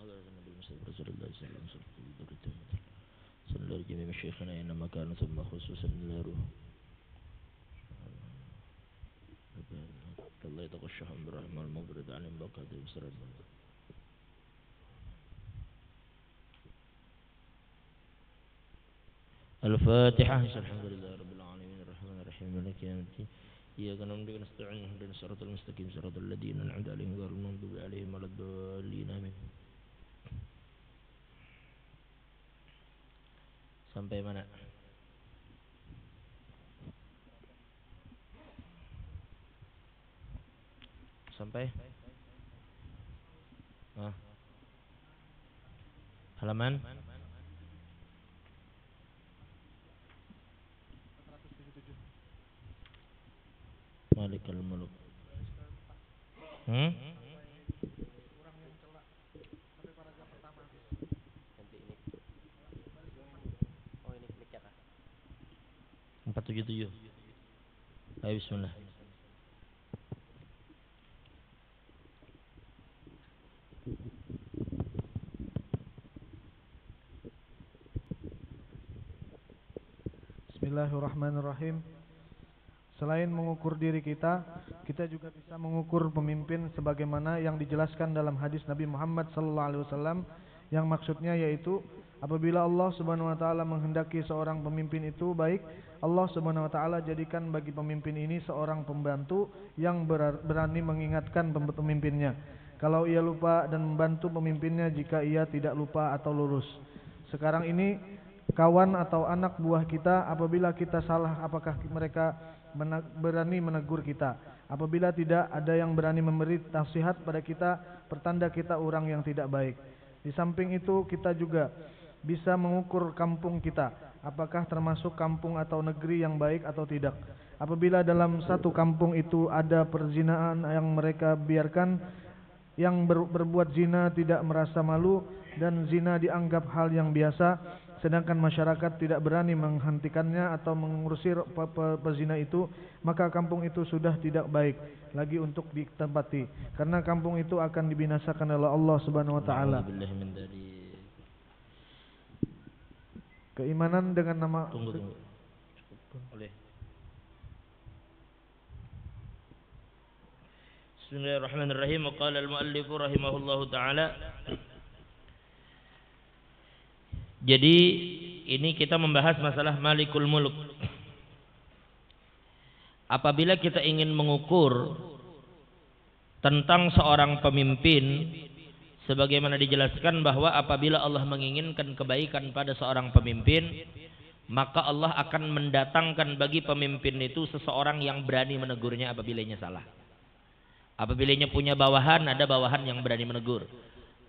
حضرة النبي المصطفى رسول الله صلى الله عليه وسلم صلى الله عليه جميع مشايخنا إنما كان ثم خصوصا لله الله يتغشى حمد الرحمن المبرد عن بقى بسر الفاتحة. الحمد لله رب العالمين الرحمن الرحيم مالك يوم الدين إياك نعبد ونستعين اهدنا الصراط المستقيم صراط الذين أنعمت عليهم غير المغضوب عليهم ولا الضالين آمين. Sampai mana? Sampai? Halaman? Malikul Mulk. Kurang yang celak sampai paragraf pertama. Nanti ini. Oh ini klik ya. 477. Ayo bismillah. Bismillahirrahmanirrahim. Selain mengukur diri kita, kita juga bisa mengukur pemimpin sebagaimana yang dijelaskan dalam hadis Nabi Muhammad SAW, yang maksudnya yaitu apabila Allah Subhanahu wa taala menghendaki seorang pemimpin itu baik, Allah Subhanahu wa taala jadikan bagi pemimpin ini seorang pembantu yang berani mengingatkan pemimpinnya kalau ia lupa dan membantu pemimpinnya jika ia tidak lupa atau lurus. Sekarang ini kawan atau anak buah kita, apabila kita salah, apakah mereka berani menegur kita? Apabila tidak ada yang berani memberi nasihat pada kita, pertanda kita orang yang tidak baik. Di samping itu kita juga bisa mengukur kampung kita, apakah termasuk kampung atau negeri yang baik atau tidak. Apabila dalam satu kampung itu ada perzinahan yang mereka biarkan, yang berbuat zina tidak merasa malu dan zina dianggap hal yang biasa, sedangkan masyarakat tidak berani menghentikannya atau mengusir pezina itu, maka kampung itu sudah tidak baik lagi untuk ditempati, karena kampung itu akan dibinasakan oleh Allah Subhanahu wa taala. Keimanan dengan nama Tunggu. Boleh. Bismillahirrahmanirrahim. Qala al-muallif rahimahullahu taala. Jadi ini kita membahas masalah Malikul Mulk. Apabila kita ingin mengukur tentang seorang pemimpin, sebagaimana dijelaskan bahwa apabila Allah menginginkan kebaikan pada seorang pemimpin, maka Allah akan mendatangkan bagi pemimpin itu seseorang yang berani menegurnya apabila ia salah. Apabila ia punya bawahan, ada bawahan yang berani menegur.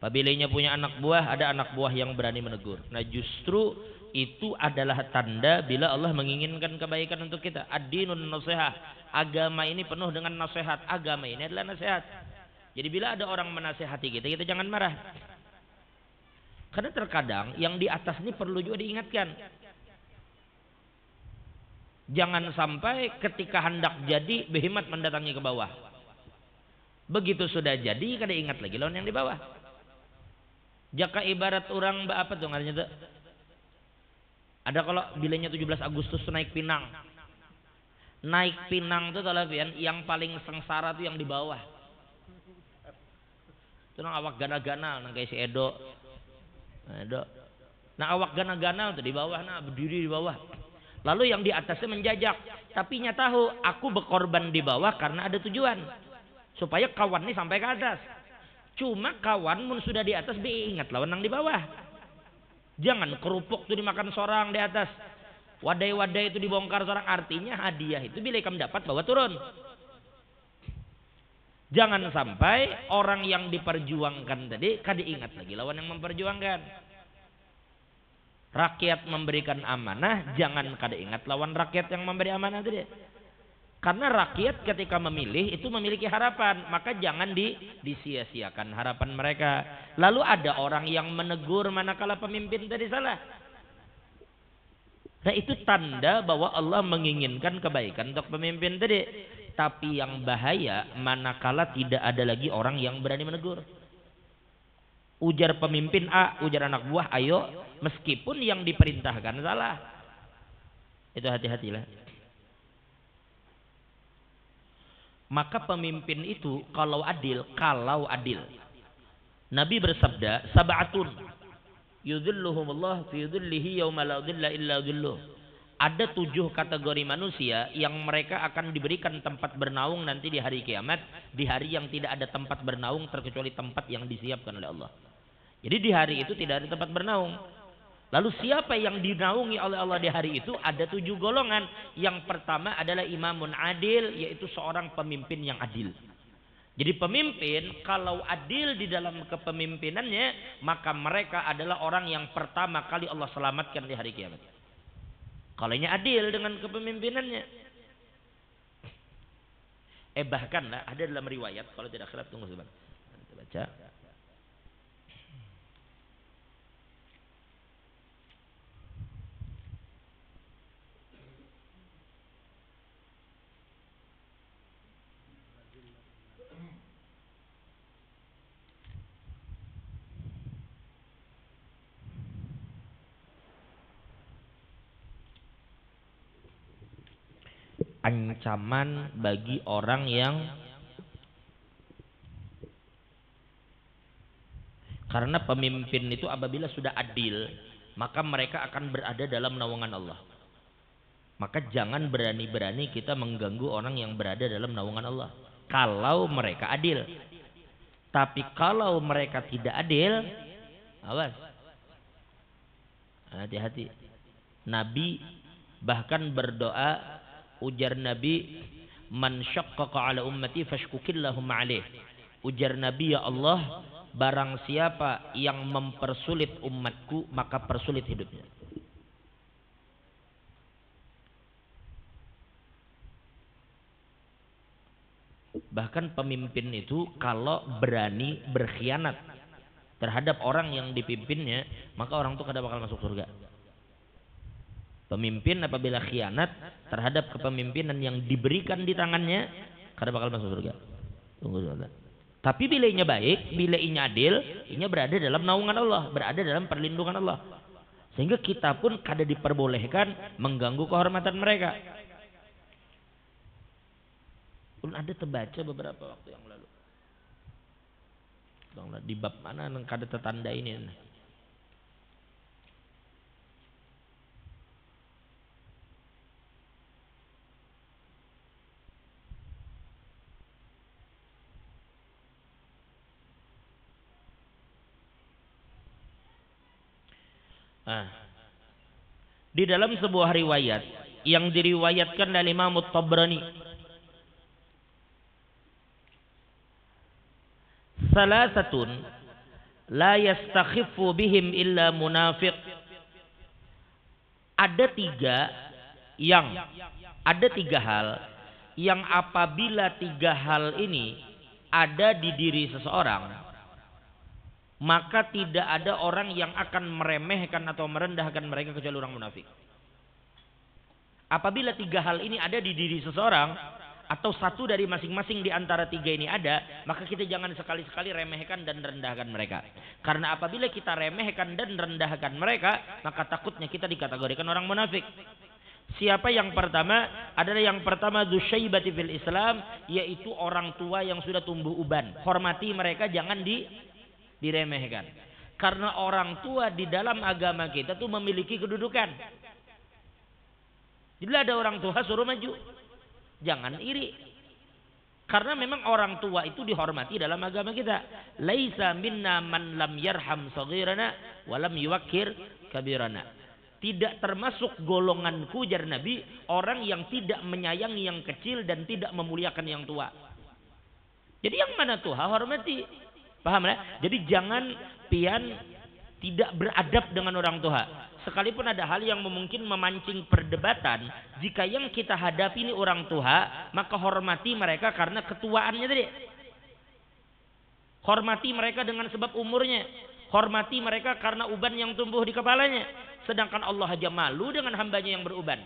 Apabila ia punya anak buah, ada anak buah yang berani menegur. Nah justru itu adalah tanda bila Allah menginginkan kebaikan untuk kita. Ad-dinun nasihah. Agama ini penuh dengan nasihat. Agama ini adalah nasihat. Jadi bila ada orang menasihati kita, kita jangan marah. Karena terkadang yang di atas ini perlu juga diingatkan. Jangan sampai ketika hendak jadi behemat mendatangi ke bawah. Begitu sudah jadi, kada ingat lagi lawan yang di bawah. Jaka ibarat orang apa tuh ngarannya tuh? Ada kalau bilanya 17 Agustus tuh naik pinang. Naik pinang tuh kalau yang paling sengsara tuh yang di bawah. Itu nang awak gana-gana nang kayak si Edo. Nah awak gana-gana tuh di bawah, nah berdiri di bawah. Lalu yang di atasnya menjajak, tapi nya tahu aku berkorban di bawah karena ada tujuan supaya kawan ini sampai ke atas. Cuma kawan mun sudah di atas diingat lawan nang di bawah. Jangan kerupuk tuh dimakan seorang di atas. Wadai-wadai itu dibongkar seorang, artinya hadiah itu bila kamu dapat bawa turun. Jangan sampai orang yang diperjuangkan tadi kada ingat lagi lawan yang memperjuangkan. Rakyat memberikan amanah, jangan kada ingat lawan rakyat yang memberi amanah tadi. Karena rakyat ketika memilih itu memiliki harapan, maka jangan disia-siakan harapan mereka. Lalu ada orang yang menegur manakala pemimpin tadi salah. Nah itu tanda bahwa Allah menginginkan kebaikan untuk pemimpin tadi. Tapi yang bahaya manakala tidak ada lagi orang yang berani menegur. Ujar pemimpin A, ujar anak buah, ayo, meskipun yang diperintahkan salah. Itu hati-hatilah. Maka pemimpin itu kalau adil, Nabi bersabda, sab'atun yudhilluhumullah fi dhillihi yauma la dhilla illa dhilluh. Ada 7 kategori manusia yang mereka akan diberikan tempat bernaung nanti di hari kiamat, di hari yang tidak ada tempat bernaung terkecuali tempat yang disiapkan oleh Allah. Jadi di hari itu tidak ada tempat bernaung. Lalu siapa yang dinaungi oleh Allah di hari itu? Ada 7 golongan. Yang pertama adalah imamun adil, yaitu seorang pemimpin yang adil. Jadi pemimpin kalau adil di dalam kepemimpinannya, maka mereka adalah orang yang pertama kali Allah selamatkan di hari kiamat. Kalau ini adil dengan kepemimpinannya. Bahkan ada dalam riwayat, kalau tidak khilaf, tunggu sebentar. Kita baca. Ancaman bagi orang yang karena pemimpin itu apabila sudah adil, maka mereka akan berada dalam naungan Allah. Maka jangan berani-berani kita mengganggu orang yang berada dalam naungan Allah kalau mereka adil. Tapi kalau mereka tidak adil, awas, hati-hati. Nabi bahkan berdoa, ujar Nabi, man syaqqaqa ala ummati fashkukillahum alaih. Ujar Nabi, ya Allah, barang siapa yang mempersulit umatku, maka persulit hidupnya. Bahkan pemimpin itu kalau berani berkhianat terhadap orang yang dipimpinnya, maka orang itu kada bakal masuk surga. Pemimpin apabila khianat terhadap kepemimpinan yang diberikan di tangannya, kada bakal masuk surga. Tunggu sebentar. Tapi bila inya baik, bila inya adil, inya berada dalam naungan Allah, berada dalam perlindungan Allah. Sehingga kita pun kada diperbolehkan mengganggu kehormatan mereka. Pun ada terbaca beberapa waktu yang lalu. Di bab mana yang kada tertanda ini. Di dalam sebuah riwayat yang diriwayatkan oleh Imam At-Tabrani, salasatun la yastakhiffu bihim illa munafiq. Ada tiga hal yang apabila 3 hal ini ada di diri seseorang, maka tidak ada orang yang akan meremehkan atau merendahkan mereka kecuali orang munafik. Apabila 3 hal ini ada di diri seseorang, atau satu dari masing-masing di antara 3 ini ada, maka kita jangan sekali-sekali remehkan dan rendahkan mereka. Karena apabila kita remehkan dan rendahkan mereka, maka takutnya kita dikategorikan orang munafik. Siapa yang pertama? Adalah yang pertama dzusyaibati fil Islam, yaitu orang tua yang sudah tumbuh uban. Hormati mereka, jangan diremehkan. Karena orang tua di dalam agama kita tuh memiliki kedudukan. Bila ada orang tua suruh maju, jangan iri. Karena memang orang tua itu dihormati dalam agama kita. Laisa minna man lam yarham saghirana wa lam yuwakkir kabirana. Tidak termasuk golonganku, jar Nabi, orang yang tidak menyayangi yang kecil dan tidak memuliakan yang tua. Jadi yang mana tua hormati. Paham ya? Jadi jangan pian tidak beradab dengan orang tua. Sekalipun ada hal yang mungkin memancing perdebatan, jika yang kita hadapi ini orang tua, maka hormati mereka karena ketuaannya tadi. Hormati mereka dengan sebab umurnya. Hormati mereka karena uban yang tumbuh di kepalanya. Sedangkan Allah aja malu dengan hambanya yang beruban.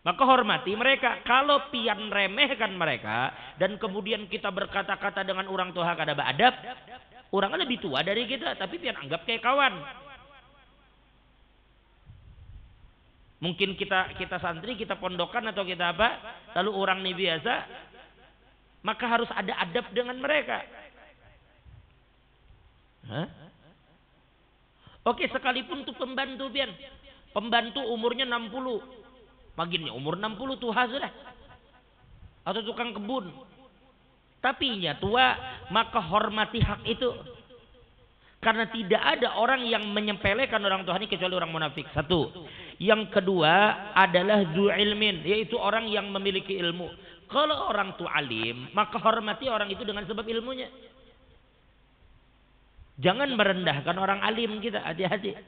Maka hormati mereka. Kalau pian remehkan mereka dan kemudian kita berkata-kata dengan orang tua kada beradab, Orangnya lebih tua dari kita, tapi pian anggap kayak kawan. Mungkin kita santri, kita pondokan atau kita apa, lalu orang ini biasa, maka harus ada adab dengan mereka. Hah? Oke, sekalipun tuh pembantu pian, pembantu umurnya 60, maginnya umur 60 tua sudah, atau tukang kebun, tapi ya tua, maka hormati hak itu. Karena tidak ada orang yang menyepelekan orang tua ini kecuali orang munafik. Satu. Yang kedua adalah zu ilmin, yaitu orang yang memiliki ilmu. Kalau orang itu alim, maka hormati orang itu dengan sebab ilmunya. Jangan merendahkan orang alim kita, hati-hati.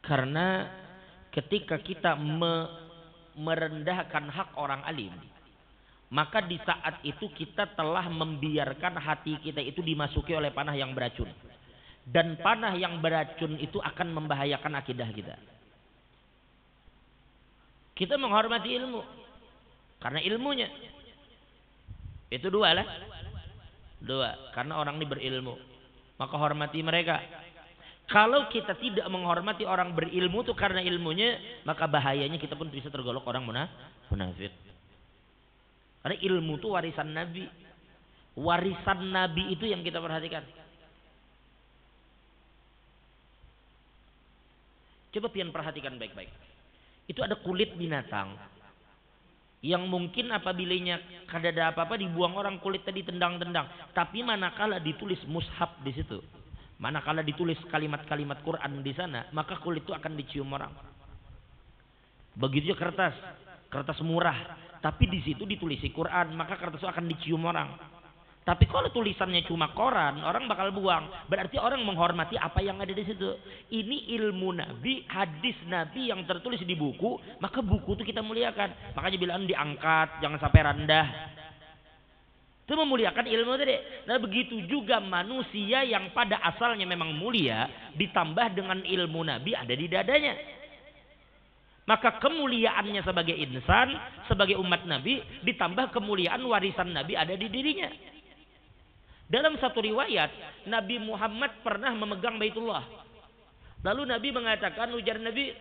Karena ketika kita merendahkan hak orang alim, maka di saat itu kita telah membiarkan hati kita itu dimasuki oleh panah yang beracun. Dan panah yang beracun itu akan membahayakan akidah kita. Kita menghormati ilmu karena ilmunya. Itu dua lah. Dua, karena orang ini berilmu, maka hormati mereka. Kalau kita tidak menghormati orang berilmu itu karena ilmunya, maka bahayanya kita pun bisa tergolong orang munafik. Karena ilmu itu warisan Nabi. Warisan Nabi itu yang kita perhatikan. Coba pian perhatikan baik-baik. Itu ada kulit binatang yang mungkin apabila kada ada apa-apa dibuang orang, kulit tadi tendang-tendang. Tapi manakala ditulis mushaf di situ, manakala ditulis kalimat-kalimat Quran di sana, maka kulit itu akan dicium orang. Begitu juga kertas murah, tapi di situ ditulisi Quran, maka kertas itu akan dicium orang. Tapi kalau tulisannya cuma koran, orang bakal buang. Berarti orang menghormati apa yang ada di situ. Ini ilmu Nabi, hadis Nabi yang tertulis di buku, maka buku itu kita muliakan. Makanya bilang diangkat, jangan sampai rendah. Itu memuliakan ilmu tadi. Nah begitu juga manusia yang pada asalnya memang mulia, ditambah dengan ilmu Nabi ada di dadanya. Maka kemuliaannya sebagai insan, sebagai umat Nabi, ditambah kemuliaan warisan Nabi ada di dirinya. Dalam satu riwayat, Nabi Muhammad pernah memegang Baitullah. Lalu Nabi mengatakan, ujar Nabi,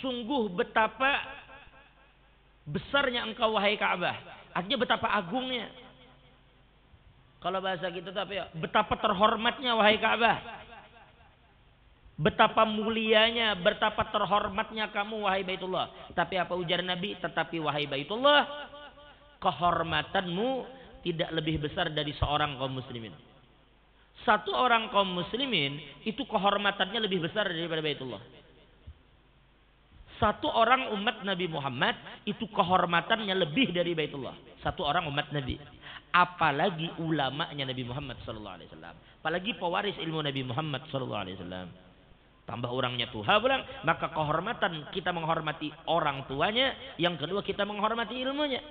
sungguh betapa besarnya engkau wahai Ka'bah. Artinya betapa agungnya. Kalau bahasa kita itu apa ya? Betapa terhormatnya wahai Ka'bah. Betapa mulianya, betapa terhormatnya kamu wahai Baitullah. Tapi apa ujar Nabi? Tetapi wahai Baitullah, kehormatanmu tidak lebih besar dari seorang kaum muslimin. Satu orang kaum muslimin itu kehormatannya lebih besar daripada Baitullah. Satu orang umat Nabi Muhammad itu kehormatannya lebih dari Baitullah. Satu orang umat Nabi. Apalagi ulamanya Nabi Muhammad SAW. Apalagi pewaris ilmu Nabi Muhammad SAW. Tambah orangnya Tuhan pulang, maka kehormatan kita menghormati orang tuanya. Yang kedua kita menghormati ilmunya.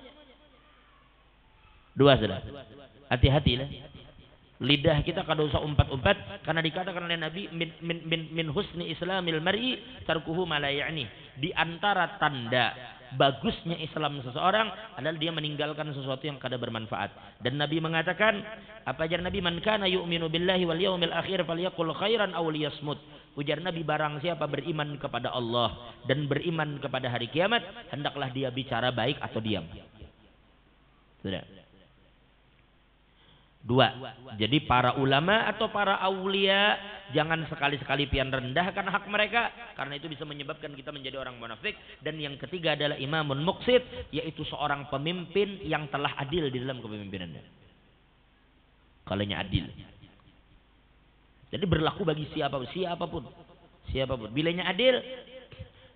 Dua sudah. Hati-hatilah. Lidah kita kada usah umpat-umpat, karena dikatakan oleh Nabi min husni islamil mar'i tarkuhu ma la ya'ni. Di antara tanda bagusnya Islam seseorang adalah dia meninggalkan sesuatu yang kada bermanfaat. Dan Nabi mengatakan, apa ajar Nabi, man kana yu'minu billahi wal yaumil akhir falyaqul khairan aw liyasmut. Ujar Nabi, barang siapa beriman kepada Allah dan beriman kepada hari kiamat, hendaklah dia bicara baik atau diam. Sudah. Dua, jadi para ulama atau para aulia jangan sekali-sekali pian rendahkan hak mereka, karena itu bisa menyebabkan kita menjadi orang munafik. Dan yang ketiga adalah imamun muqsid, yaitu seorang pemimpin yang telah adil di dalam kepemimpinannya. Kalanya adil. Jadi berlaku bagi siapapun. Bilanya adil,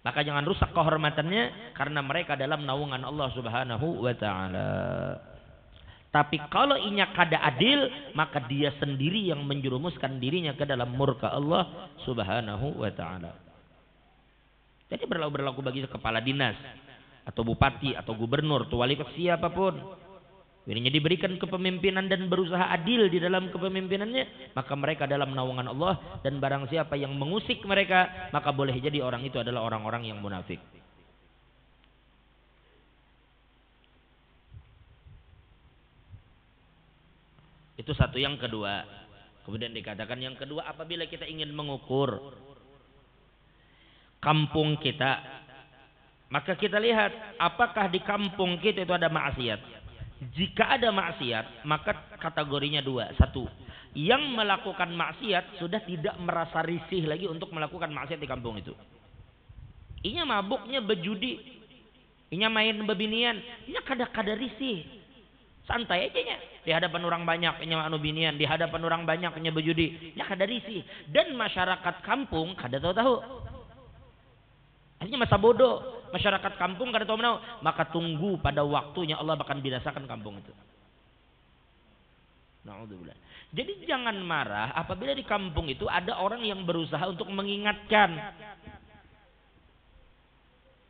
maka jangan rusak kehormatannya, karena mereka dalam naungan Allah Subhanahu wa taala. Tapi kalau inya kada adil, maka dia sendiri yang menjerumuskan dirinya ke dalam murka Allah Subhanahu wa taala. Jadi berlaku bagi kepala dinas atau bupati atau gubernur atau wali kota siapapun. Ini diberikan kepemimpinan dan berusaha adil di dalam kepemimpinannya, maka mereka dalam naungan Allah. Dan barang siapa yang mengusik mereka, maka boleh jadi orang itu adalah orang-orang yang munafik. Itu satu. Yang kedua, kemudian dikatakan yang kedua, apabila kita ingin mengukur kampung kita, maka kita lihat apakah di kampung kita itu ada maksiat. Jika ada maksiat, maka kategorinya dua. Satu, yang melakukan maksiat sudah tidak merasa risih lagi untuk melakukan maksiat di kampung itu. Inya mabuknya berjudi, inya main bebinian, inya kada risih, santai aja nya. Di hadapan orang banyak inya anu binian, di hadapan orang banyak inya berjudi, inya kada risih. Dan masyarakat kampung kada tahu-tahu. Artinya masa bodoh, masyarakat kampung kada tahu menau, maka tunggu pada waktunya Allah akan binasakan kampung itu. Na'udzubillah. Jadi jangan marah apabila di kampung itu ada orang yang berusaha untuk mengingatkan,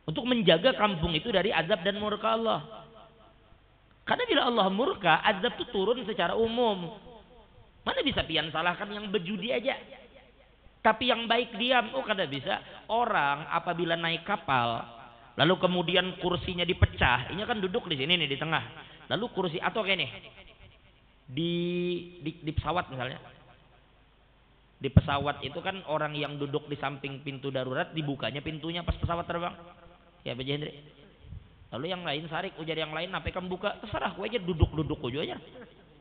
untuk menjaga kampung itu dari azab dan murka Allah. Karena bila Allah murka, azab itu turun secara umum. Mana bisa pian salahkan yang berjudi aja. Tapi yang baik diam, oh kada bisa. Orang apabila naik kapal, lalu kemudian kursinya dipecah, ini kan duduk di sini nih di tengah. Lalu kursi atau kayak nih di pesawat misalnya. Di pesawat itu kan orang yang duduk di samping pintu darurat dibukanya pintunya pas pesawat terbang. Ya Pak Hendri. Lalu yang lain sarik ujar yang lain apa kamu buka, terserah ku aja duduk aja.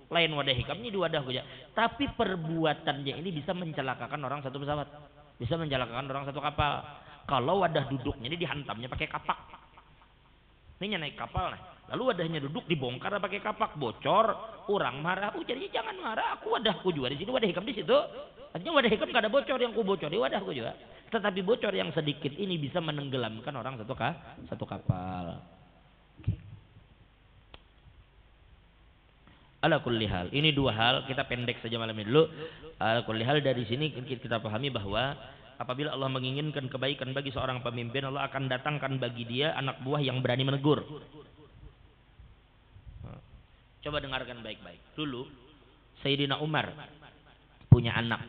Lain wadah hikam ini di wadah aja. Tapi perbuatannya ini bisa mencelakakan orang satu pesawat, bisa mencelakakan orang satu kapal. Kalau wadah duduknya ini dihantamnya pakai kapak. Ini naik kapal nah. Lalu wadahnya duduk dibongkar pakai kapak, bocor, orang marah. Ujarnya jangan marah, aku wadahku juga di sini, wadah hikam di situ. Artinya wadah hikam kada bocor, yang ku bocor di wadahku juga. Tetapi bocor yang sedikit ini bisa menenggelamkan orang satu kapal. Ala kulli hal, ini dua hal, kita pendek saja malam ini dulu. Ala kulli hal, dari sini kita pahami bahwa apabila Allah menginginkan kebaikan bagi seorang pemimpin, Allah akan datangkan bagi dia anak buah yang berani menegur. Coba dengarkan baik-baik. Dulu Sayyidina Umar punya anak.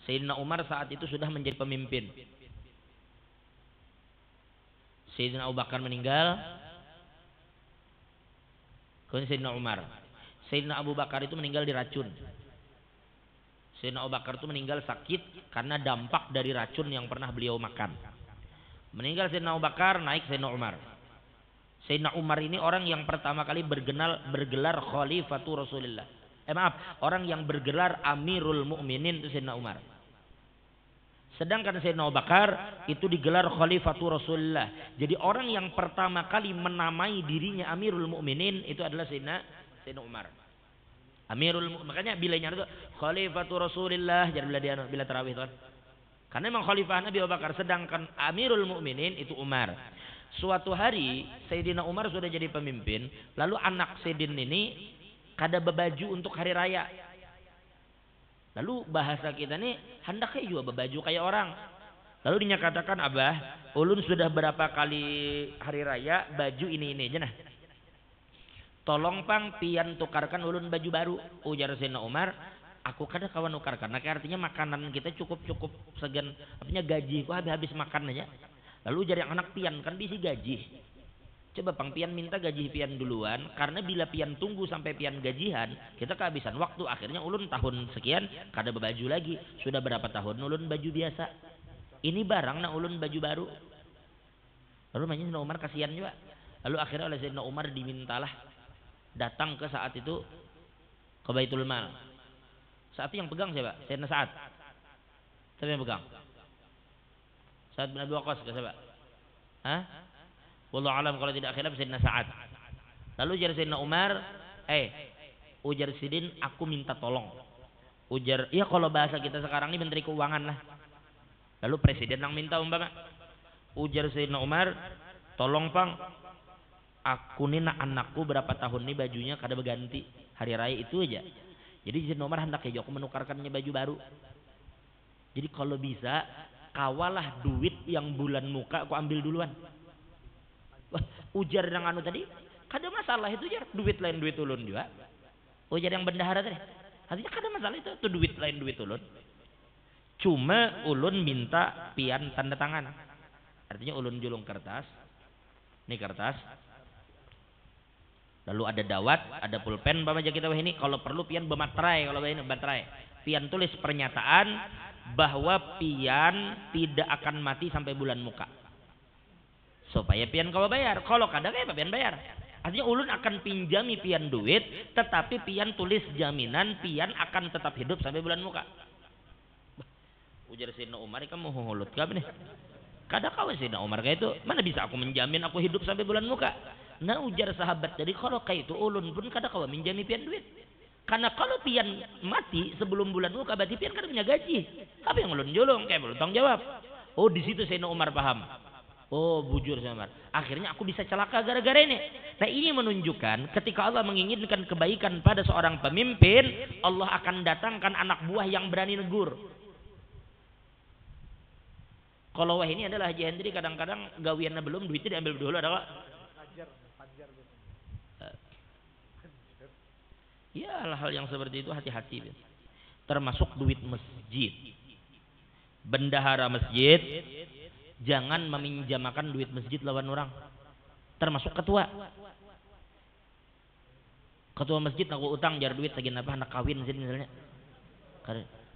Sayyidina Umar saat itu sudah menjadi pemimpin. Sayyidina Abu Bakar meninggal, kemudian Sayyidina Umar. Sayyidina Abu Bakar itu meninggal diracun. Sayyidina Abu Bakar itu meninggal sakit karena dampak dari racun yang pernah beliau makan. Meninggal Sayyidina Abu Bakar, naik Sayyidina Umar. Sayyidina Umar ini orang yang pertama kali bergelar Khalifatu Rasulullah. Orang yang bergelar Amirul Mukminin itu Sayyidina Umar. Sedangkan Sayyidina Abu Bakar itu digelar Khalifatu Rasulullah. Jadi orang yang pertama kali menamai dirinya Amirul Mukminin itu adalah Sayyidina Umar. Makanya bilanya itu Khalifatu Rasulillah, jadi bila tarawih itu kan. Karena memang khalifah Nabi Abu Bakar, sedangkan Amirul Mukminin itu Umar. Suatu hari Sayyidina Umar sudah jadi pemimpin, lalu anak Sayyidin ini kada berbaju untuk hari raya. Lalu bahasa kita nih hendaknya juga berbaju kayak orang. Lalu dinyatakan, Abah, ulun sudah berapa kali hari raya baju ini aja nah. Tolong pang pian tukarkan ulun baju baru. Ujar Sayyidina Umar, aku kada kawan nukarkan. Nah, artinya makanan kita cukup segan, artinya gaji ku habis makan aja. Lalu ujar yang anak pian kan bisi gaji. Coba pang pian minta gaji pian duluan, karena bila pian tunggu sampai pian gajian, kita kehabisan waktu. Akhirnya ulun tahun sekian kada berbaju lagi. Sudah berapa tahun ulun baju biasa. Ini barang nak ulun baju baru. Lalu makanya Sayyidina Umar kasihan juga. Lalu akhirnya oleh Sayyidina Umar dimintalah datang ke saat itu ke Baitul Mal. Saat itu yang pegang siapa? Sayyidina Sa'ad. Siapa yang pegang? Sa'ad bin Abi Waqqas ke siapa? Hah? Wallahu alam, kalau tidak khilaf Sayyidina Sa'ad. Lalu ujar Sayyidina Umar, ujar Sidin, aku minta tolong. Ujar, iya kalau bahasa kita sekarang ini Menteri Keuangan lah. Lalu Presiden yang minta umpama. Ujar Sayyidina Umar, tolong pang, aku nih anakku berapa tahun nih bajunya kada berganti, hari raya itu aja. Jadi Sayyidina Umar hendak ya aku menukarkannya baju baru. Jadi kalau bisa kawalah duit yang bulan muka aku ambil duluan. Wah, ujar yang anu tadi kada masalah itu, jar duit lain duit ulun juga. Ujar yang bendahara tadi, artinya kada masalah itu duit lain duit ulun. Cuma ulun minta pian tanda tangan. Artinya ulun julung kertas. Ini kertas. Lalu ada dawat, ada pulpen pamaja kita ini, kalau perlu pian bermaterai, kalau ini baterai. Pian tulis pernyataan bahwa pian tidak akan mati sampai bulan muka. Supaya pian kau bayar. Kalau kadang apa pian bayar. Artinya ulun akan pinjami pian duit, tetapi pian tulis jaminan pian akan tetap hidup sampai bulan muka. Ujar Sayyidina Umar, kamu hulut kami nih. Kadang kau Sayyidina Umar kayak itu, mana bisa aku menjamin aku hidup sampai bulan muka? Nah ujar sahabat, jadi kalau kayak itu ulun pun kadang kau menjami pian duit. Karena kalau pian mati sebelum bulan muka, berarti pian kan punya gaji. Apa yang ulun jolong kayak belum tanggung jawab. Oh di situ Sayyidina Umar paham. Oh bujur Sayyidina Umar. Akhirnya aku bisa celaka gara-gara ini. Nah ini menunjukkan ketika Allah menginginkan kebaikan pada seorang pemimpin, Allah akan datangkan anak buah yang berani negur. Kalau wah ini adalah Haji Hendri kadang-kadang gawiannya belum, duitnya diambil dulu adalah ya hal-hal yang seperti itu hati-hati. Termasuk duit masjid. Bendahara masjid jangan meminjamakan duit masjid lawan orang. Termasuk ketua. Ketua masjid aku utang jar duit segini apa anak kawin sini misalnya.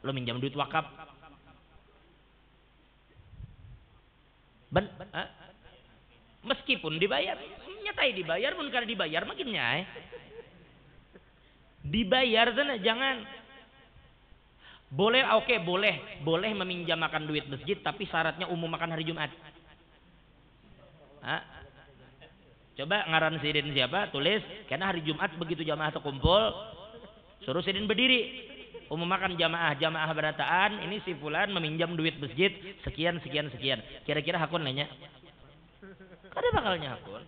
Lo minjam duit wakaf. Meskipun dibayar, nyatai dibayar pun karena dibayar makin nyai. Dibayar sana jangan. Boleh oke, boleh meminjamkan duit masjid tapi syaratnya umum makan hari Jumat. Coba ngaran sidin siapa? Tulis karena hari Jumat begitu jamaah terkumpul suruh sidin berdiri. Umum makan jamaah berataan ini si fulan meminjam duit masjid sekian. Kira-kira hakun nanya. Kada bakalnya hakun.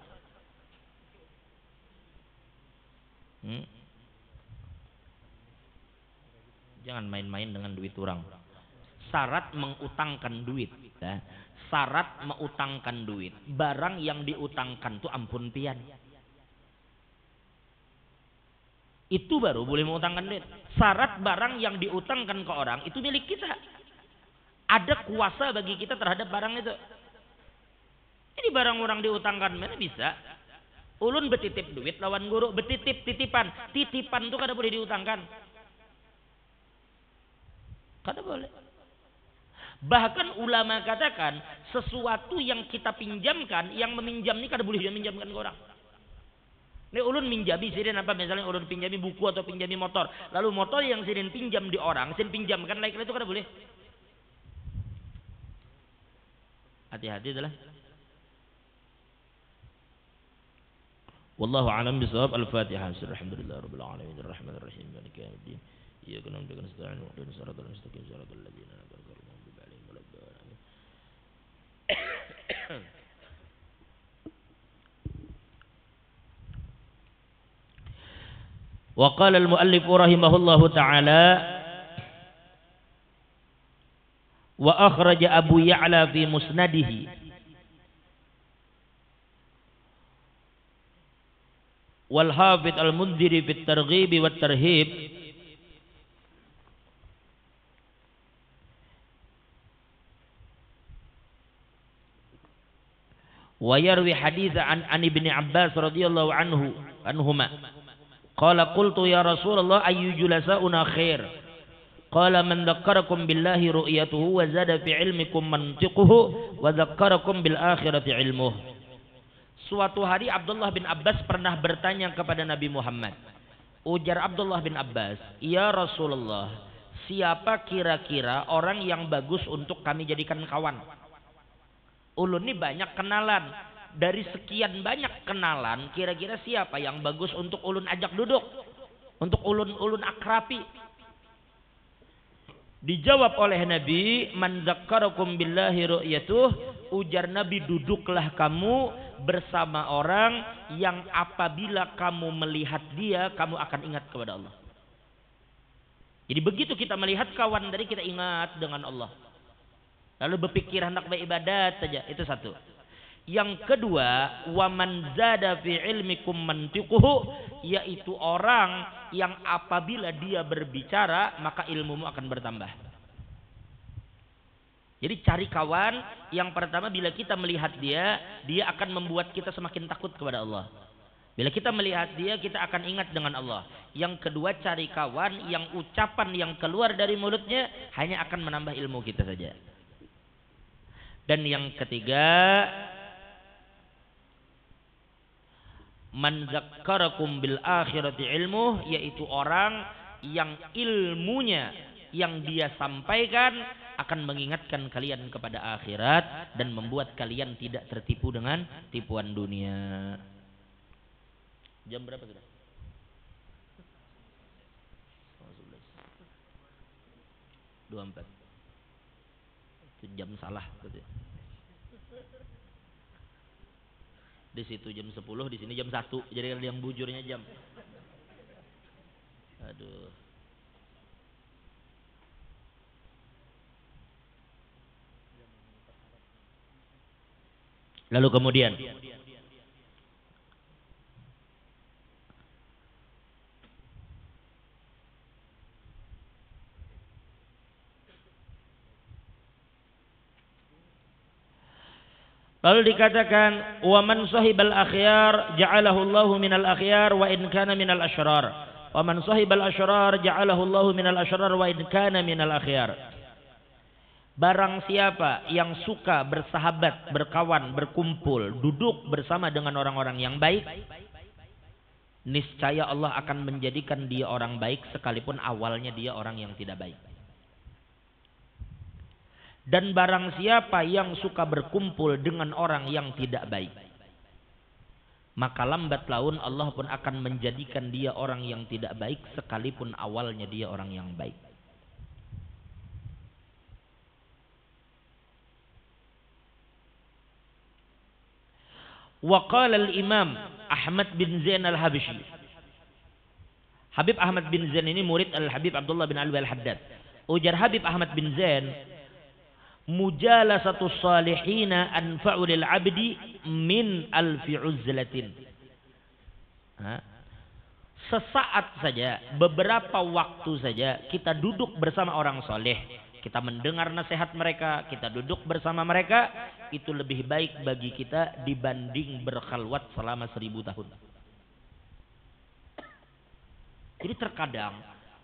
Jangan main-main dengan duit orang. Syarat mengutangkan duit. Ya. Syarat mengutangkan duit. Barang yang diutangkan itu ampun pian. Itu baru boleh mengutangkan duit. Syarat barang yang diutangkan ke orang itu milik kita. Ada kuasa bagi kita terhadap barang itu. Ini barang orang diutangkan mana bisa? Ulun betitip duit lawan guru, titipan. Titipan itu kada boleh diutangkan. Kada boleh. Bahkan ulama katakan sesuatu yang kita pinjamkan, yang meminjam ini kada boleh dia minjamkan ke orang. Ini ulun minjami sidin apa misalnya ulun pinjami buku atau pinjami motor, lalu motor yang sidin pinjam di orang, sidin pinjamkan lain itu kada boleh. Hati-hati adalah. Wallahu a'lam bishawab. Al-Fatihah. Alhamdulillahirabbil alamin arrahmanir rahim maliki yaumiddin. Iyyaka na'budu wa iyyaka nasta'in ihdinas siratal mustaqim siratal ladzina an'amta 'alaihim ghairil maghdubi 'alaihim waladdallin. Wa qala al-muallif rahimahullahu ta'ala wa akhraja Abu Ya'la fi musnadihi wal Hafidz al-Mundhiri fi at-Targhib wa at-Tarhib wa yarwi haditsa an Ibni Abbas radhiyallahu anhuma qala qultu ya Rasulullah ayyu julasa'una khair qala man dzakkarakum billahi ru'yatuhu wa zada fi ilmikum mantiquhu wa dzakkarakum bil akhirati ilmuh. Suatu hari Abdullah bin Abbas pernah bertanya kepada Nabi Muhammad. Ujar Abdullah bin Abbas, "Ya Rasulullah, siapa kira-kira orang yang bagus untuk kami jadikan kawan?" Ulun ini banyak kenalan. Dari sekian banyak kenalan, kira-kira siapa yang bagus untuk ulun ajak duduk? Untuk ulun akrabi. Dijawab oleh Nabi, "Man dzakkarakum billahi ru'yatuh." Ujar Nabi, duduklah kamu bersama orang yang apabila kamu melihat dia, kamu akan ingat kepada Allah. Jadi begitu kita melihat kawan dari kita ingat dengan Allah. Lalu berpikir hendak beribadat saja, itu satu. Yang kedua, wa man zada fi ilmikum mantiquhu, yaitu orang yang apabila dia berbicara maka ilmumu akan bertambah. Jadi cari kawan yang pertama bila kita melihat dia, dia akan membuat kita semakin takut kepada Allah. Bila kita melihat dia, kita akan ingat dengan Allah. Yang kedua, cari kawan yang ucapan yang keluar dari mulutnya hanya akan menambah ilmu kita saja. Dan yang ketiga, man zakkarakum bil akhirati ilmuh, yaitu orang yang ilmunya yang dia sampaikan akan mengingatkan kalian kepada akhirat dan membuat kalian tidak tertipu dengan tipuan dunia. Jam berapa sudah? 24. Itu jam salah gitu. Di situ jam 10, di sini jam 1. Jadi ada yang bujurnya jam. Aduh. Lalu kemudian lalu dikatakan wa man sahibal akhyar ja'alahu Allahu minal akhyar wa in kana minal asyrar wa man sahibal asyrar ja'alahu Allahu minal asyrar wa in kana minal akhyar. Barang siapa yang suka bersahabat, berkawan, berkumpul, duduk bersama dengan orang-orang yang baik, niscaya Allah akan menjadikan dia orang baik sekalipun awalnya dia orang yang tidak baik. Dan barang siapa yang suka berkumpul dengan orang yang tidak baik, maka lambat laun Allah pun akan menjadikan dia orang yang tidak baik sekalipun awalnya dia orang yang baik. Wa qala al-Imam Ahmad bin Zain al-Habsyi. Habib Ahmad bin Zain ini murid Al-Habib Abdullah bin Alwi al-Haddad. Ujar Habib Ahmad bin Zain, mujalasatu salihina anfa'u lil 'abdi min alfi uzlatin. Sesaat saja, beberapa waktu saja kita duduk bersama orang soleh, kita mendengar nasihat mereka, kita duduk bersama mereka, itu lebih baik bagi kita dibanding berkhalwat selama 1000 tahun. Jadi terkadang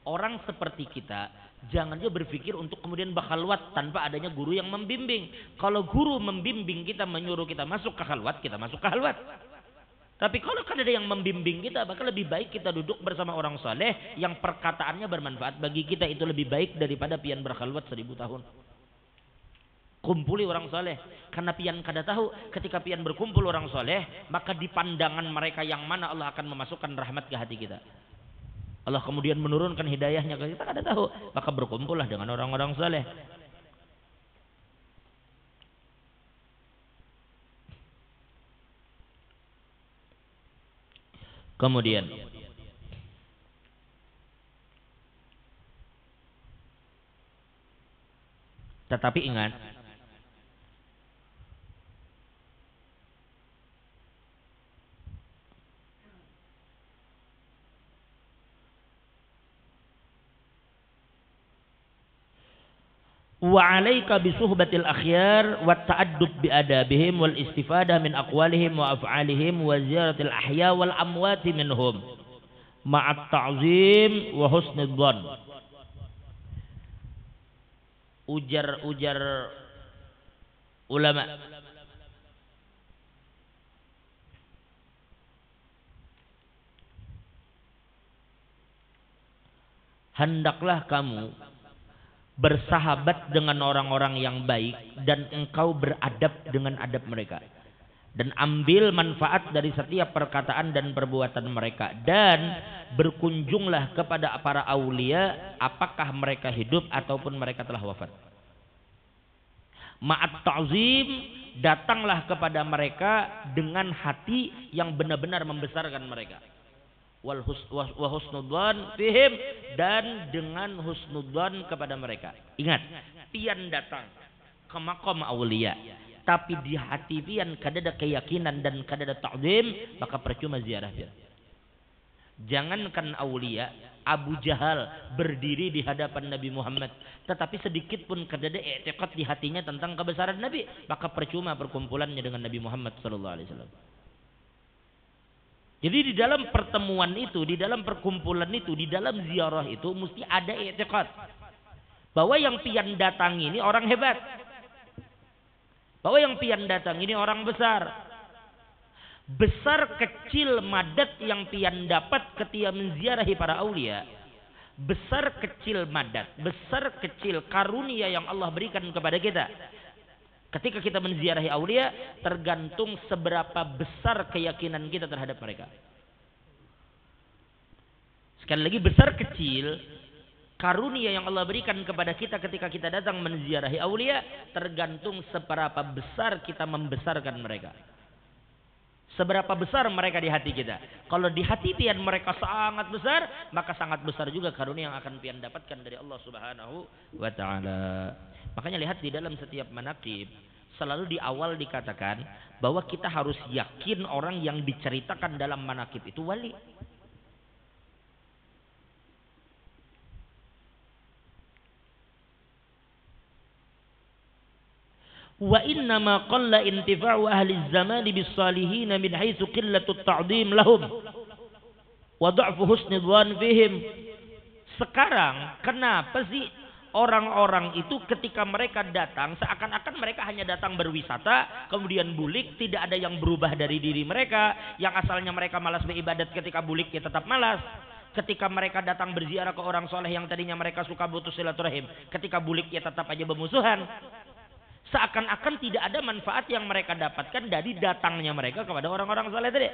orang seperti kita jangan dia berpikir untuk kemudian berkhalwat tanpa adanya guru yang membimbing. Kalau guru membimbing kita, menyuruh kita masuk ke khalwat, kita masuk ke khalwat. Tapi kalau kan ada yang membimbing kita, maka lebih baik kita duduk bersama orang saleh yang perkataannya bermanfaat bagi kita. Itu lebih baik daripada pian berkhalwat 1000 tahun. Kumpuli orang saleh, karena pian kada tahu ketika pian berkumpul orang saleh, maka di pandangan mereka yang mana Allah akan memasukkan rahmat ke hati kita. Allah kemudian menurunkan hidayahnya ke kita, kada tahu. Maka berkumpullah dengan orang-orang saleh. Kemudian tetapi ingat, wa 'alaika bi suhbatil akhyar wa ta'addub bi adabihim wal istifadah min aqwalihim wa af'alihim wa ziyaratil ahya wal amwati minhum ma'at ta'zim wa husnul dhann. Ujar ulama, hendaklah kamu bersahabat dengan orang-orang yang baik dan engkau beradab dengan adab mereka, dan ambil manfaat dari setiap perkataan dan perbuatan mereka, dan berkunjunglah kepada para aulia apakah mereka hidup ataupun mereka telah wafat. Ma'at ta'zim, datanglah kepada mereka dengan hati yang benar-benar membesarkan mereka. Wa husnudzan fihim, dan dengan husnudzan kepada mereka. Ingat, pian datang ke maqam aulia tapi di hati pian kada ada keyakinan dan kada ada ta'zim, maka percuma ziarah pian. Jangankan aulia, Abu Jahal berdiri di hadapan Nabi Muhammad tetapi sedikit pun kada ada i'tiqad di hatinya tentang kebesaran Nabi, maka percuma perkumpulannya dengan Nabi Muhammad sallallahu alaihi wasallam. Jadi di dalam pertemuan itu, di dalam perkumpulan itu, di dalam ziarah itu mesti ada i'tiqad bahwa yang pian datang ini orang hebat. Bahwa yang pian datang ini orang besar. Besar kecil madat yang pian dapat ketika menziarahi para aulia. Besar kecil madat, besar kecil karunia yang Allah berikan kepada kita. Ketika kita menziarahi aulia, tergantung seberapa besar keyakinan kita terhadap mereka. Sekali lagi, besar kecil karunia yang Allah berikan kepada kita ketika kita datang menziarahi aulia, tergantung seberapa besar kita membesarkan mereka. Seberapa besar mereka di hati kita. Kalau di hati pian mereka sangat besar, maka sangat besar juga karunia yang akan pian dapatkan dari Allah Subhanahu wa taala. Makanya lihat di dalam setiap manaqib selalu di awal dikatakan bahwa kita harus yakin orang yang diceritakan dalam manaqib itu wali. Wa innama qalla intifa'u ahli zaman bis salihin min haitsu qillatut ta'dhim lahum wa dha'fu husni dhann fihim. Sekarang kenapa sih orang-orang itu ketika mereka datang seakan-akan mereka hanya datang berwisata kemudian bulik, tidak ada yang berubah dari diri mereka. Yang asalnya mereka malas beribadat, ketika bulik ya tetap malas. Ketika mereka datang berziarah ke orang soleh yang tadinya mereka suka putus silaturahim, ketika bulik ya tetap aja bermusuhan. Seakan-akan tidak ada manfaat yang mereka dapatkan dari datangnya mereka kepada orang-orang soleh tadi.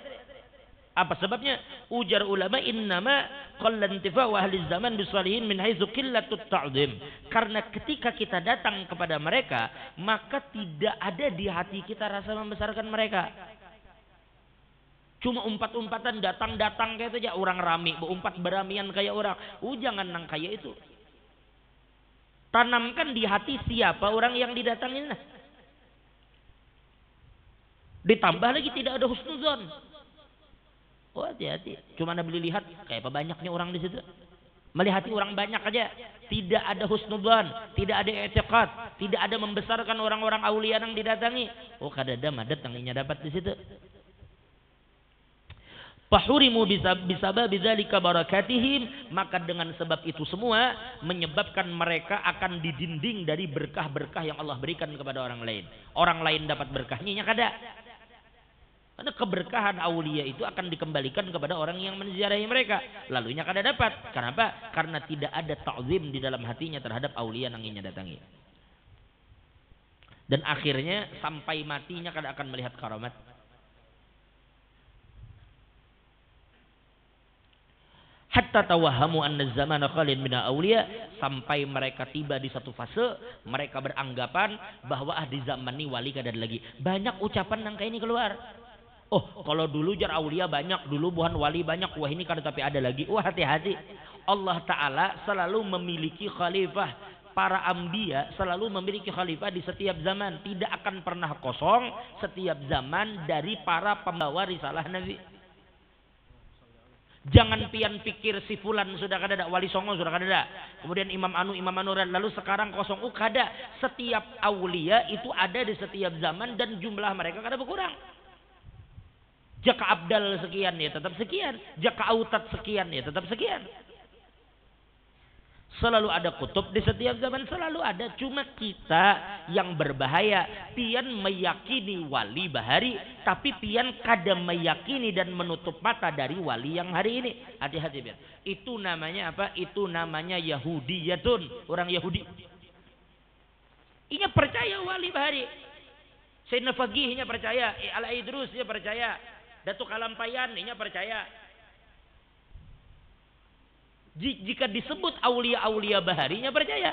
Apa sebabnya? Ujar ulama, innama qalla intifa'u ahli zaman bisalihin min haitsu qillatut ta'dhim. Karena ketika kita datang kepada mereka, maka tidak ada di hati kita rasa membesarkan mereka. Cuma umpat-umpatan, datang-datang kayak itu aja, orang rame, berumpat beramian kayak orang. Jangan nang kayak itu. Tanamkan di hati siapa orang yang didatangin. Ditambah lagi tidak ada husnuzon. Oh hati-hati. Cuma Nabi lihat kayak apa banyaknya orang di situ. Melihati orang banyak aja. Tidak ada husnudzan, tidak ada i'tiqad, tidak ada membesarkan orang-orang aulia yang didatangi. Oh kadada madat yang dapat di situ. Fahurimu bisabab bidzalika barakatihim, maka dengan sebab itu semua menyebabkan mereka akan didinding dari berkah-berkah yang Allah berikan kepada orang lain. Orang lain dapat berkahnya kada. Karena keberkahan aulia itu akan dikembalikan kepada orang yang menziarahi mereka. Lalunya kada dapat. Kenapa? Karena tidak ada ta'zim di dalam hatinya terhadap aulia yang ingin datangi. Dan akhirnya sampai matinya kada akan melihat karamat. Hatta tawahamu anna zamana khalin min aulia, sampai mereka tiba di satu fase mereka beranggapan bahwa di zaman ini wali kada ada lagi. Banyak ucapan nang kayak ini keluar. Oh, kalau dulu jar aulia banyak, dulu buhan wali banyak, wah ini kada tapi ada lagi. Wah hati-hati. Allah Ta'ala selalu memiliki khalifah. Para anbiya selalu memiliki khalifah di setiap zaman. Tidak akan pernah kosong setiap zaman dari para pembawa risalah Nabi. Jangan pian pikir si fulan sudah kada, wali songo sudah kada, kemudian imam anu lalu sekarang kosong. Kada. Setiap aulia itu ada di setiap zaman dan jumlah mereka kada berkurang. Jaka abdal sekian ya tetap sekian, jaka autat sekian ya tetap sekian. Selalu ada kutub di setiap zaman, selalu ada. Cuma kita yang berbahaya, pian meyakini wali bahari, tapi pian kada meyakini dan menutup mata dari wali yang hari ini. Hati-hati pian. Itu namanya apa? Itu namanya Yahudiyatun, orang Yahudi. Inya percaya wali bahari. Sayyidina Faqih inya percaya, Ala Idrus inya percaya, Datuk Kalampayan inya percaya. Jika disebut aulia-aulia baharinya percaya.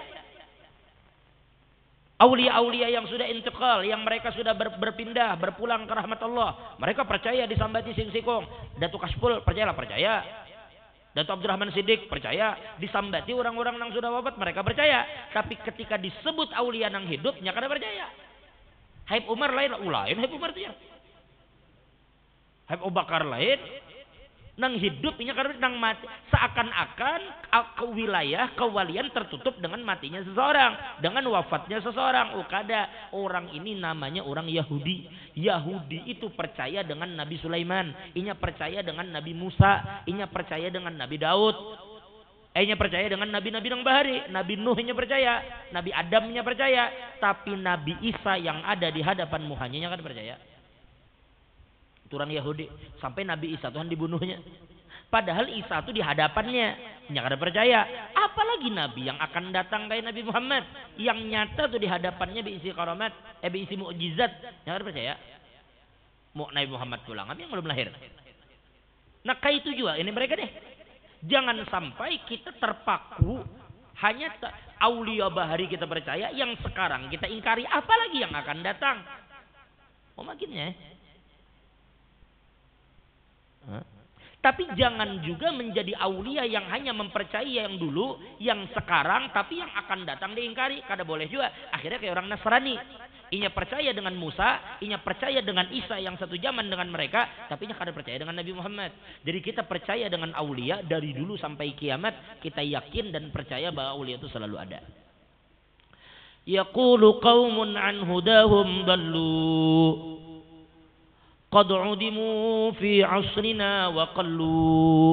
Aulia-aulia yang sudah intiqal, yang mereka sudah berpindah, berpulang ke rahmat Allah, mereka percaya disambati sing sikong. Datuk Kaspul percayalah percaya. Datuk Abdurrahman Siddiq percaya, disambati orang-orang yang sudah wafat mereka percaya. Tapi ketika disebut aulia yang hidupnya kada percaya. Habib Umar lain, lain Habib Umar itu ya. Habib Abu Bakar lain, Nang hidup nya karena nang mati, seakan-akan wilayah kewalian tertutup dengan matinya seseorang, dengan wafatnya seseorang. Kada orang ini namanya orang Yahudi. Yahudi itu percaya dengan Nabi Sulaiman, inya percaya dengan Nabi Musa, inya percaya dengan Nabi Daud, inya percaya dengan nabi-nabi nang bahari, Nabi Nuh inya percaya, Nabi Adam inya percaya, tapi Nabi Isa yang ada di hadapan Muhanya nya kan percaya. Orang Yahudi sampai Nabi Isa Tuhan dibunuhnya. Padahal Isa itu di hadapannya, nggak ada percaya. Apalagi Nabi yang akan datang kayak Nabi Muhammad yang nyata tuh di hadapannya berisi karamat, berisi mukjizat, nggak ada percaya. Mau Nabi Muhammad pulang, yang belum lahir. Nah kayak itu juga ini mereka deh. Jangan sampai kita terpaku hanya aulia bahari kita percaya, yang sekarang kita ingkari, apalagi yang akan datang. Oh makinnya. Tapi jangan juga menjadi aulia yang hanya mempercayai yang dulu, yang sekarang, tapi yang akan datang diingkari. Kada boleh juga. Akhirnya kayak orang Nasrani. Inya percaya dengan Musa, inya percaya dengan Isa yang satu zaman dengan mereka, tapi inya kada percaya dengan Nabi Muhammad. Jadi kita percaya dengan aulia dari dulu sampai kiamat, kita yakin dan percaya bahwa aulia itu selalu ada. Yaqulu qaumun an hudahum dallu qad udimu fi asrina wa qallu.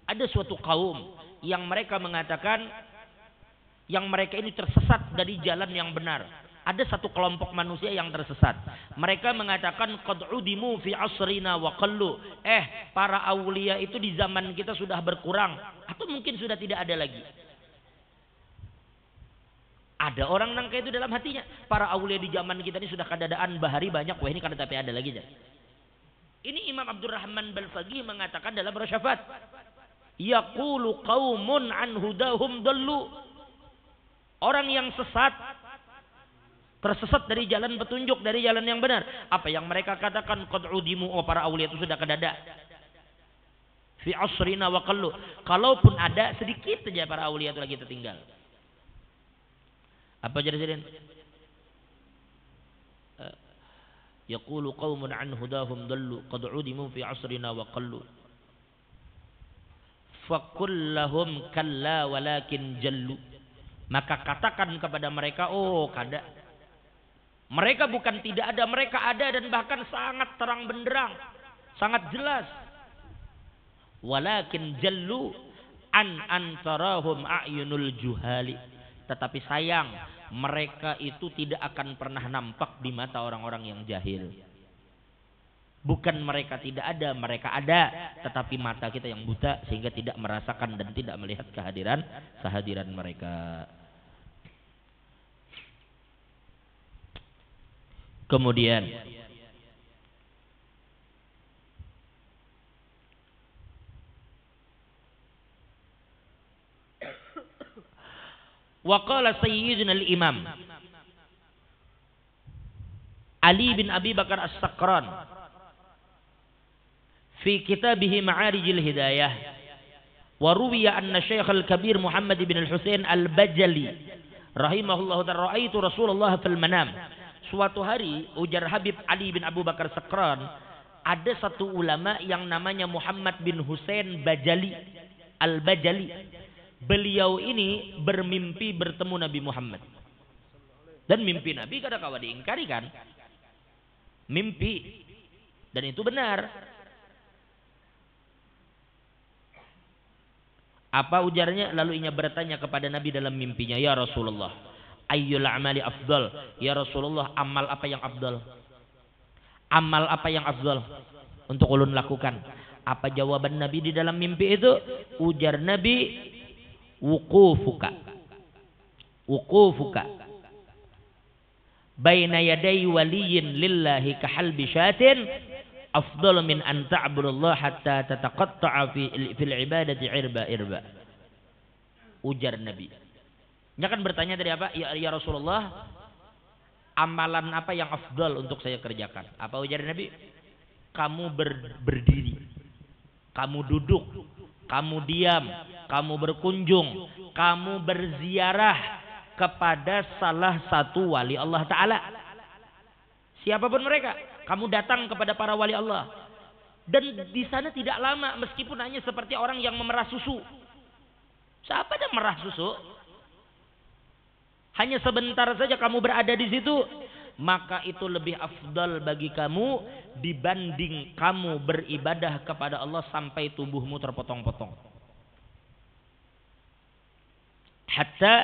Ada suatu kaum yang mereka mengatakan yang mereka ini tersesat dari jalan yang benar. Ada satu kelompok manusia yang tersesat. Mereka mengatakan qad udimu fi asrina wa qallu. Para aulia itu di zaman kita sudah berkurang atau mungkin sudah tidak ada lagi. Ada orang nangka itu dalam hatinya. Para aulia di zaman kita ini sudah kadadaan bahari banyak. Wah ini kada tapi ada lagi. Ini Imam Abdurrahman Balfaqih mengatakan dalam Rasyafat. Yaqulu qaumun an hudahum dallu. Orang yang sesat. Tersesat dari jalan petunjuk. Dari jalan yang benar. Apa yang mereka katakan. Qad udimu. Oh para aulia itu sudah kadada. Fi asrina wa qallu. Kalaupun ada sedikit saja para aulia itu lagi tertinggal. Apa jadi? Yaqulu qaumun an hudahum dallu qad udimu fi asrina wa qallu. Fakullahum kalla walakin jallu. Maka katakan kepada mereka, oh kada. Mereka bukan tidak ada, mereka ada dan bahkan sangat terang benderang, sangat jelas. Walakin jallu an antarahum a'yunul juhali. Tetapi sayang, mereka itu tidak akan pernah nampak di mata orang-orang yang jahil. Bukan mereka tidak ada, mereka ada. Tetapi mata kita yang buta sehingga tidak merasakan dan tidak melihat kehadiran mereka. Kemudian wa qala sayyidina al-imam Ali bin Abi Bakar As-Sakran fi kitabih Ma'arijil Hidayah wa ruwiya anna Syekh al-Kabir Muhammad bin al-Husain al-Bajali rahimahullahu ta'ala raaitu Rasulullah fil manam. Suatu hari ujar Habib Ali bin Abu Bakar Sakran, ada satu ulama yang namanya Muhammad bin Husain Bajali al-Bajali. Beliau ini bermimpi bertemu Nabi Muhammad. Dan mimpi Nabi kada kawa diingkari kan? Mimpi. Dan itu benar. Apa ujarnya? Lalu ia bertanya kepada Nabi dalam mimpinya, ya Rasulullah, ayyul amali afdal? Ya Rasulullah, amal apa yang afdal? Amal apa yang afdal untuk ulun lakukan? Apa jawaban Nabi di dalam mimpi itu? Ujar Nabi, wuqufuka baina yaday waliyin lillahi kahalbi syatin afdal min an ta'budallah hatta tataqatta'a fil ibadati irba. Ujar Nabi. Dia kan bertanya tadi apa? Ya Rasulullah, amalan apa yang afdal untuk saya kerjakan? Apa ujar Nabi? Kamu berdiri, kamu duduk, kamu diam, kamu berkunjung, kamu berziarah kepada salah satu wali Allah Ta'ala. Siapapun mereka, kamu datang kepada para wali Allah. Dan di sana tidak lama, meskipun hanya seperti orang yang memerah susu. Siapa yang merah susu? Hanya sebentar saja kamu berada di situ, maka itu lebih afdal bagi kamu dibanding kamu beribadah kepada Allah sampai tubuhmu terpotong-potong. Hatta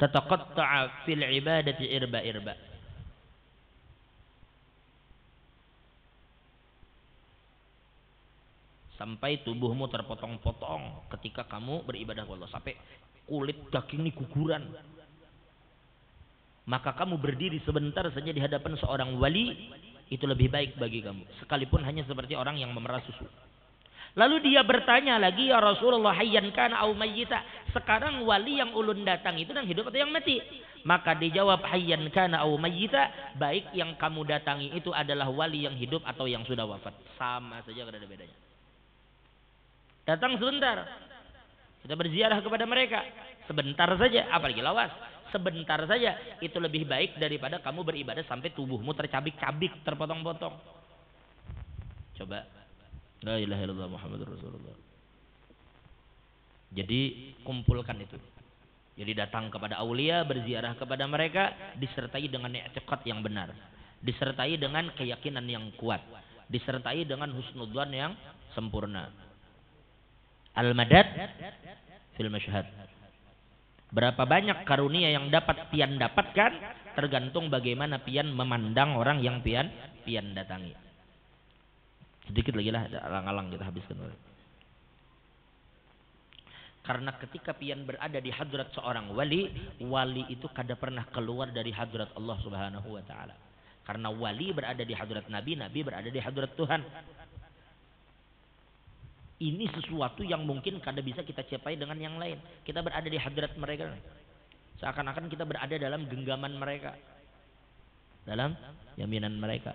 tataqatta'a fil ibadati irba-irba. Sampai tubuhmu terpotong-potong ketika kamu beribadah kepada Allah, sampai kulit daging ini guguran. Maka kamu berdiri sebentar saja di hadapan seorang wali, itu lebih baik bagi kamu, sekalipun hanya seperti orang yang memerah susu. Lalu dia bertanya lagi, ya Rasulullah, hayyan kana au mayyita? Sekarang wali yang ulun datang itu yang hidup atau yang mati? Maka dijawab, hayyan kana au mayyita, baik yang kamu datangi itu adalah wali yang hidup atau yang sudah wafat. Sama saja, tidak ada bedanya. Datang sebentar, kita berziarah kepada mereka sebentar saja, apalagi lawas, sebentar saja, itu lebih baik daripada kamu beribadah sampai tubuhmu tercabik-cabik, terpotong-potong. Coba, la ilaha illallah Muhammadur Rasulullah. Jadi kumpulkan itu. Jadi datang kepada aulia, berziarah kepada mereka, disertai dengan i'tiqad yang benar, disertai dengan keyakinan yang kuat, disertai dengan husnudzan yang sempurna. Al-madad fil masyhad. Berapa banyak karunia yang dapat pian dapatkan tergantung bagaimana pian memandang orang yang pian datangi. Sedikit lagi lah, alang-alang kita habiskan. Karena ketika pian berada di hadrat seorang wali, wali itu kada pernah keluar dari hadrat Allah Subhanahu wa taala. Karena wali berada di hadrat Nabi, Nabi berada di hadrat Tuhan. Ini sesuatu yang mungkin kada bisa kita capai dengan yang lain. Kita berada di hadrat mereka, seakan-akan kita berada dalam genggaman mereka, dalam jaminan mereka.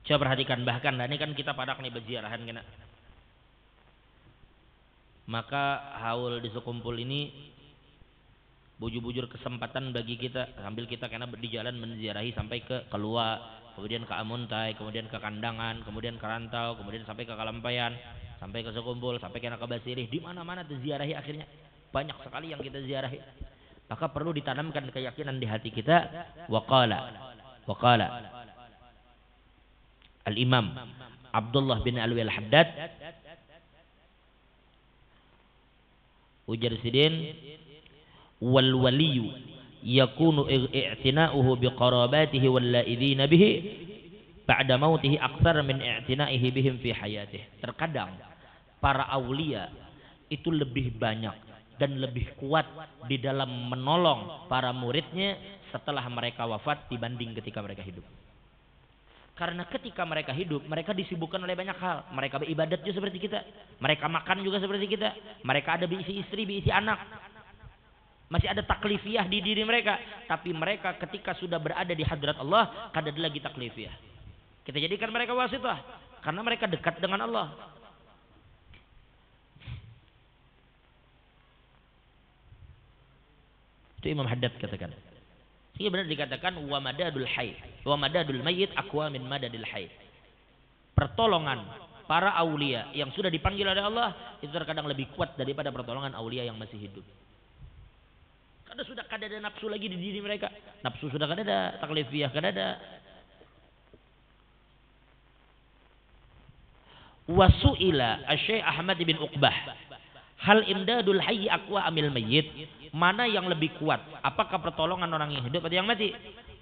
Coba perhatikan, bahkan ini kan kita padak nih berziarahan kena. Maka haul di sekumpul ini bujur-bujur kesempatan bagi kita, sambil kita kena di jalan menziarahi sampai ke Kelua, kemudian ke Amuntai, kemudian ke Kandangan, kemudian ke Rantau, kemudian sampai ke Kalampayan, sampai ke Sekumpul, sampai kena ke Basirih. Di mana-mana terziarahi akhirnya. Banyak sekali yang kita ziarahi. Maka perlu ditanamkan keyakinan di hati kita. Waqala Al-Imam Abdullah bin Alwi Al-Haddad, ujar sidin, wal waliyu yakunu i'tina'uhu biqarabatihi wal la'idhina bihi ba'da mautihi aktsar min i'tina'ihi bihim fi hayatihi. Terkadang para aulia itu lebih banyak dan lebih kuat di dalam menolong para muridnya setelah mereka wafat dibanding ketika mereka hidup. Karena ketika mereka hidup, mereka disibukkan oleh banyak hal. Mereka beribadat juga seperti kita. Mereka makan juga seperti kita. Mereka ada berisi istri, berisi anak. Masih ada taklifiyah di diri mereka. Tapi mereka ketika sudah berada di hadrat Allah, kada ada lagi taklifiyah. Kita jadikan mereka wasithah. Karena mereka dekat dengan Allah. Itu Imam Haddad katakan. Sehingga benar dikatakan wa madadul hayy wa madadul mayyit aqwa min madadil hayy. Pertolongan para aulia yang sudah dipanggil oleh Allah itu terkadang lebih kuat daripada pertolongan aulia yang masih hidup. Karena sudah kada ada nafsu lagi di diri mereka. Nafsu sudah kada ada, taklifiyah kada ada. Wasu'ila Asy-Syaikh Ahmad bin Uqbah, hal imdadul hayy aqwa amil mayyit? Mana yang lebih kuat? Apakah pertolongan orang yang hidup atau yang mati?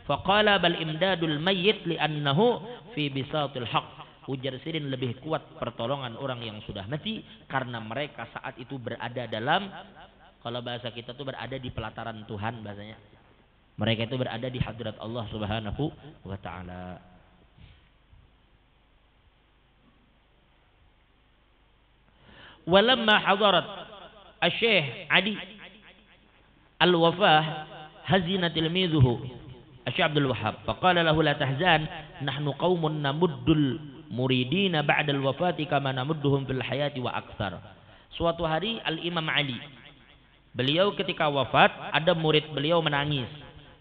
Faqala bal imdadul mayyit li'annahu fi bisatil haq. Ujar sidin, lebih kuat pertolongan orang yang sudah mati karena mereka saat itu berada dalam, kalau bahasa kita tuh berada di pelataran Tuhan bahasanya. Mereka itu berada di hadrat Allah Subhanahu wa taala. Walamma hadarat Asy-Syaikh Adi Al-Wafah hazina tilmizuhu Asy-Syaikh Abdul Wahhab faqala lahu la tahzan nahnu qaumun namuddul muridina ba'da al-wafati kama namudduhum fil hayati wa aktsar. Suatu hari Al-Imam Ali, beliau ketika wafat, ada murid beliau menangis.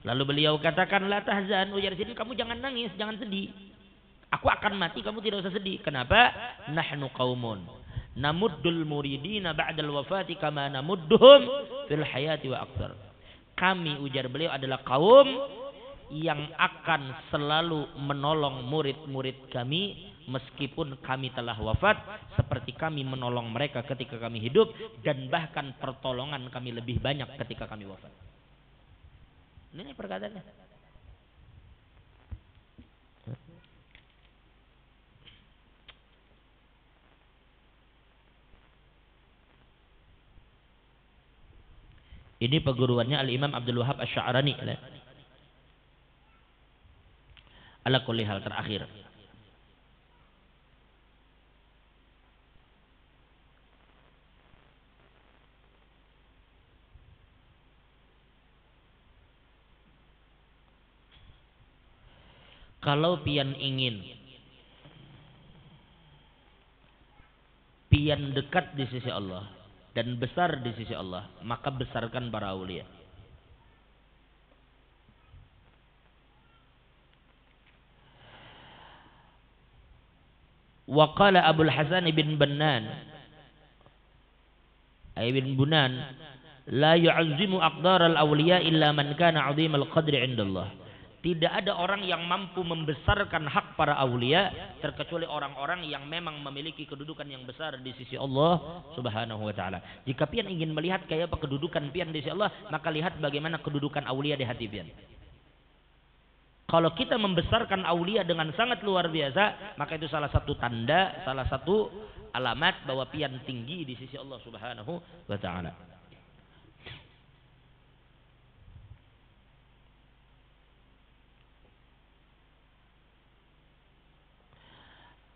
Lalu beliau katakan, la tahzan, ujar sini, kamu jangan nangis, jangan sedih. Aku akan mati, kamu tidak usah sedih. Kenapa? Nahnu qaumun namuddul muridina ba'dal wafati kama namudduhum fil hayati wa aktsar. Kami, ujar beliau, adalah kaum yang akan selalu menolong murid-murid kami meskipun kami telah wafat, seperti kami menolong mereka ketika kami hidup, dan bahkan pertolongan kami lebih banyak ketika kami wafat. Ini perkataannya. Ini perguruannya Al-Imam Abdul Wahab Asy-Sya'rani. Ala kulli hal, terakhir. Kalau pian ingin pian dekat di sisi Allah dan besar di sisi Allah, maka besarkan para aulia. Wa qala Abul Hasan bin Bannan ibn Bunan, la yu'azzimu aqdar al-awliya illa man kana 'azim al-qadri 'inda Allah. Tidak ada orang yang mampu membesarkan hak para aulia terkecuali orang-orang yang memang memiliki kedudukan yang besar di sisi Allah Subhanahu wa taala. Jika pian ingin melihat kayak apa kedudukan pian di sisi Allah, maka lihat bagaimana kedudukan aulia di hati pian. Kalau kita membesarkan aulia dengan sangat luar biasa, maka itu salah satu tanda, salah satu alamat bahwa pian tinggi di sisi Allah Subhanahu wa taala.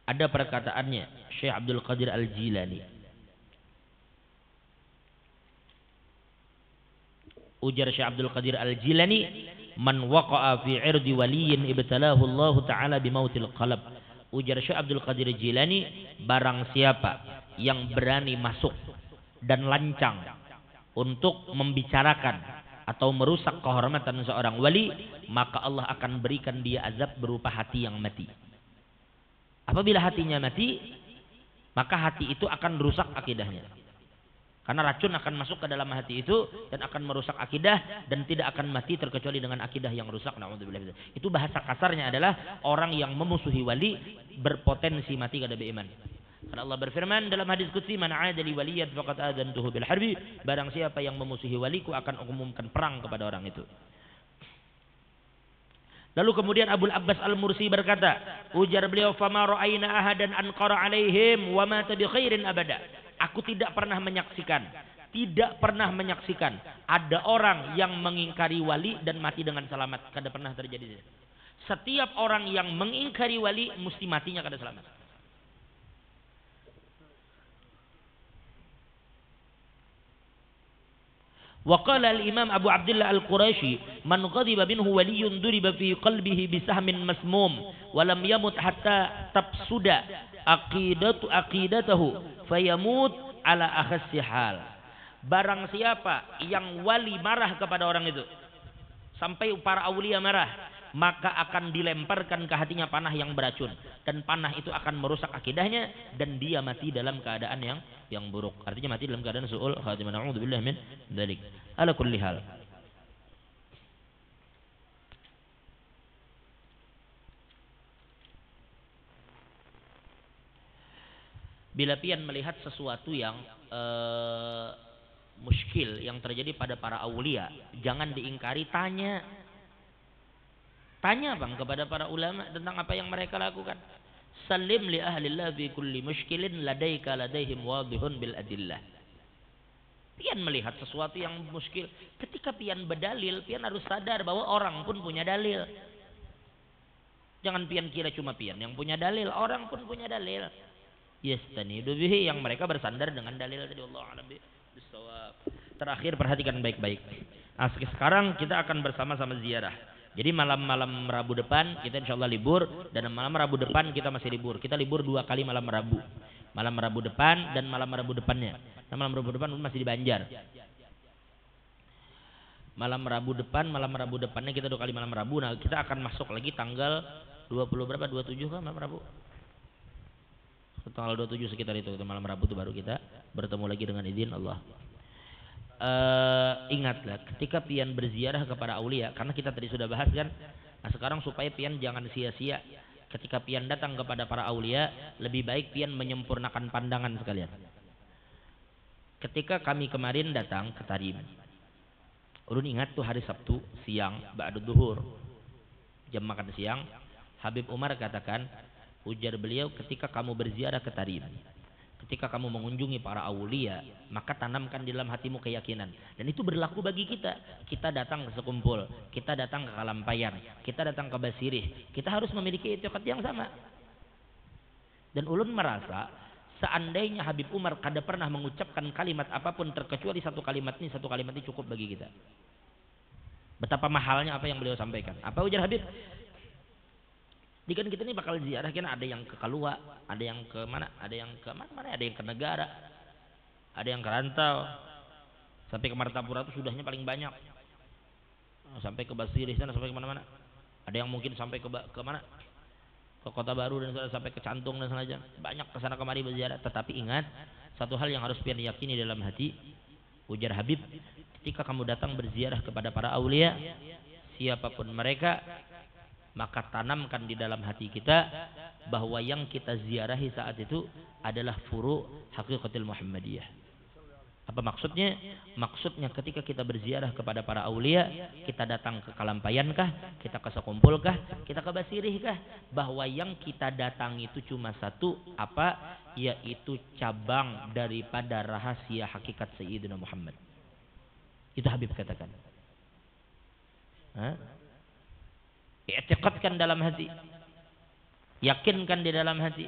Ada perkataannya Syekh Abdul Qadir Al-Jilani. Ujar Syekh Abdul Qadir Al-Jilani, man waqa'a fi 'irdi waliyyin ibtalahu Allah taala bimautil qalb. Ujar Syekh Abdul Qadir Al-Jilani, barang siapa yang berani masuk dan lancang untuk membicarakan atau merusak kehormatan seorang wali, maka Allah akan berikan dia azab berupa hati yang mati. Apabila hatinya mati, maka hati itu akan rusak akidahnya. Karena racun akan masuk ke dalam hati itu dan akan merusak akidah, dan tidak akan mati terkecuali dengan akidah yang rusak. Na'udzubillah. Itu bahasa kasarnya adalah orang yang memusuhi wali berpotensi mati kada beriman. Karena Allah berfirman dalam hadis qudsi, man 'ada li waliyyan faqad adantuhu bil harbi. Barang siapa yang memusuhi waliku akan umumkan perang kepada orang itu. Lalu kemudian Abul Abbas Al-Mursi berkata, ujar beliau, fama ra'ayna ahadan anqara 'alaihim wa mata bi khairin abada. Aku tidak pernah menyaksikan ada orang yang mengingkari wali dan mati dengan selamat. Kada pernah terjadi. Setiap orang yang mengingkari wali mesti matinya kada selamat. وقال الإمام أبو عبد الله القرشي من غضب منه ولي ضرب في قلبه بسهم مسموم ولم يمت حتى تفسد عقيدته فيموت على أخس حال. Barang siapa yang wali marah kepada orang itu sampai para aulia marah, maka akan dilemparkan ke hatinya panah yang beracun, dan panah itu akan merusak akidahnya dan dia mati dalam keadaan yang buruk. Artinya mati dalam keadaan su'ul khatimah. Na'udzubillah min dzalik. Ala kulli hal. Bila pian melihat sesuatu yang muskil yang terjadi pada para aulia, jangan diingkari, tanya bang kepada para ulama tentang apa yang mereka lakukan. Salim li ahlillah fi kulli muskilin ladaihim wadihun bil adillah. Pian melihat sesuatu yang muskil, ketika pian berdalil, pian harus sadar bahwa orang pun punya dalil. Jangan pian kira cuma pian yang punya dalil, orang pun punya dalil. Yastanidu bihi, yang mereka bersandar dengan dalil tadi. Allah a'lam bissawab. Terakhir, perhatikan baik-baik. Nah, sekarang kita akan bersama-sama ziarah. Jadi malam-malam Rabu depan kita insya Allah libur, dan malam Rabu depan kita masih libur. Kita libur 2 kali malam Rabu. Malam Rabu depan dan malam Rabu depannya. Nah, malam Rabu depan masih di Banjar. Malam Rabu depannya kita 2 kali malam Rabu. Nah, kita akan masuk lagi tanggal 20 berapa? 27 kan malam Rabu? Tanggal 27 sekitar itu malam Rabu itu baru kita bertemu lagi dengan izin Allah. Ingatlah ketika pian berziarah kepada aulia, karena kita tadi sudah bahas kan. Nah, sekarang supaya pian jangan sia-sia ketika pian datang kepada para aulia, lebih baik pian menyempurnakan pandangan sekalian. Ketika kami kemarin datang ke Tarim, ulun ingat tuh hari Sabtu siang ba'da duhur, jam makan siang, Habib Umar katakan, ujar beliau, ketika kamu berziarah ke Tarim, ketika kamu mengunjungi para aulia, maka tanamkan di dalam hatimu keyakinan. Dan itu berlaku bagi kita. Kita datang ke Sekumpul, kita datang ke Kalampayan, kita datang ke Basirih, kita harus memiliki etikat yang sama. Dan ulun merasa seandainya Habib Umar kada pernah mengucapkan kalimat apapun terkecuali satu kalimat ini cukup bagi kita. Betapa mahalnya apa yang beliau sampaikan. Apa ujar Habib? Di kan kita ini bakal ziarah, kan ada yang ke Kalua, ada yang ke mana, ada yang ke mana, ada yang ke negara, ada yang ke rantau, sampai ke Martapura itu sudahnya paling banyak, sampai ke Basirih sana, sampai ke mana-mana, ada yang mungkin sampai ke mana, ke Kota Baru dan sampai ke Cantung dan senajan, banyak kesana kemari berziarah. Tetapi ingat satu hal yang harus pian yakini dalam hati, ujar Habib, ketika kamu datang berziarah kepada para aulia, siapapun mereka, maka tanamkan di dalam hati kita bahwa yang kita ziarahi saat itu adalah furu' hakikatul Muhammadiyah. Apa maksudnya? Maksudnya ketika kita berziarah kepada para aulia, kita datang ke Kalampayan kah, kita ke Sekumpul kah, kita ke Basirih kah, bahwa yang kita datang itu cuma satu, apa? Yaitu cabang daripada rahasia hakikat Sayyidina Muhammad. Itu Habib katakan. I'tiqadkan dalam hati, yakinkan di dalam hati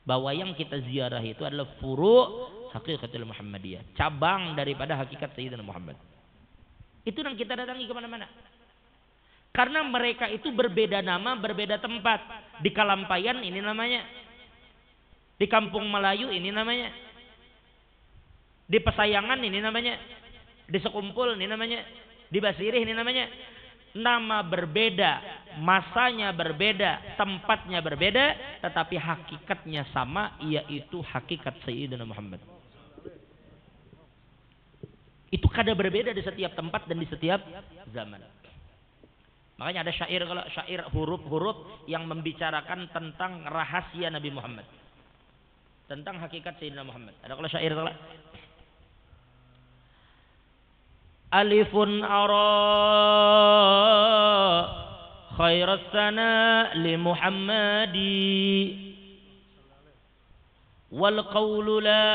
bahwa yang kita ziarah itu adalah furu' hakikatul Muhammadiyah, cabang daripada hakikat Sayyidina Muhammad. Itu yang kita datangi kemana-mana. Karena mereka itu berbeda nama, berbeda tempat. Di Kalampayan ini namanya, di Kampung Melayu ini namanya, di Pesayangan ini namanya, di Sekumpul ini namanya, di Basirih ini namanya. Nama berbeda, masanya berbeda, tempatnya berbeda, tetapi hakikatnya sama, yaitu hakikat Sayyidina Muhammad. Itu kada berbeda di setiap tempat dan di setiap zaman. Makanya ada syair, kalau syair huruf-huruf yang membicarakan tentang rahasia Nabi Muhammad, tentang hakikat Sayyidina Muhammad. Ada kalau syair kalau Alifun ara khairas sana li Muhammadi wal qawlu la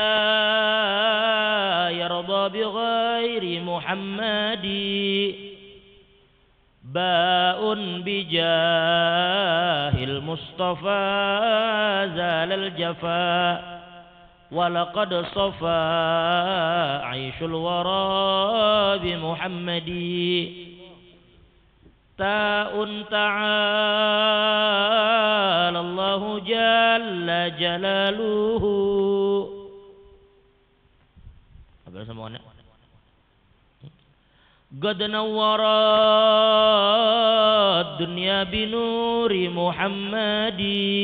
yarda bi ghairi Muhammadi ba'un bi jahil Mustafa zalal jafa walaqad safa aishul wara bi Muhammadi ta'un ta'ala Allahu jalla jalaluhu. Apa semuanya? Qad nawwara dunya binuri Muhammadi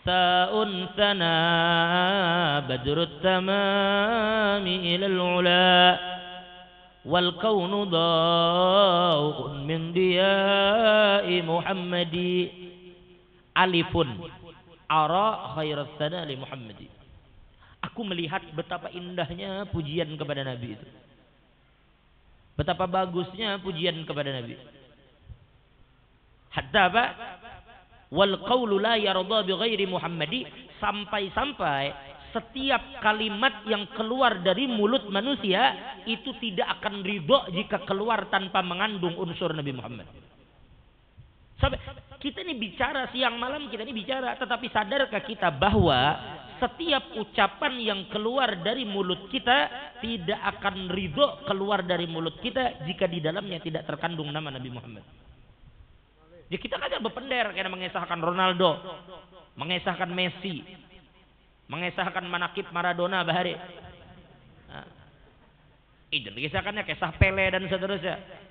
sa'un sana badrut tamami ilal ula wal kaunu dawun min diya'i Muhammadi alifun ara khairat sana li Muhammadi. Aku melihat betapa indahnya pujian kepada Nabi itu, betapa bagusnya pujian kepada Nabi. Hatta apa? Wal qawlu la yarda bi ghairi Muhammadi, sampai-sampai setiap kalimat yang keluar dari mulut manusia itu tidak akan ridho jika keluar tanpa mengandung unsur Nabi Muhammad. Sampai kita ini bicara siang malam, kita ini bicara, tetapi sadarkah kita bahwa setiap ucapan yang keluar dari mulut kita tidak akan ridho keluar dari mulut kita jika di dalamnya tidak terkandung nama Nabi Muhammad. Ya kita kan berpender karena mengesahkan Ronaldo, mengesahkan Messi, mengesahkan manakib Maradona bahari. Nah, itu dikisahkannya kisah Pele dan seterusnya.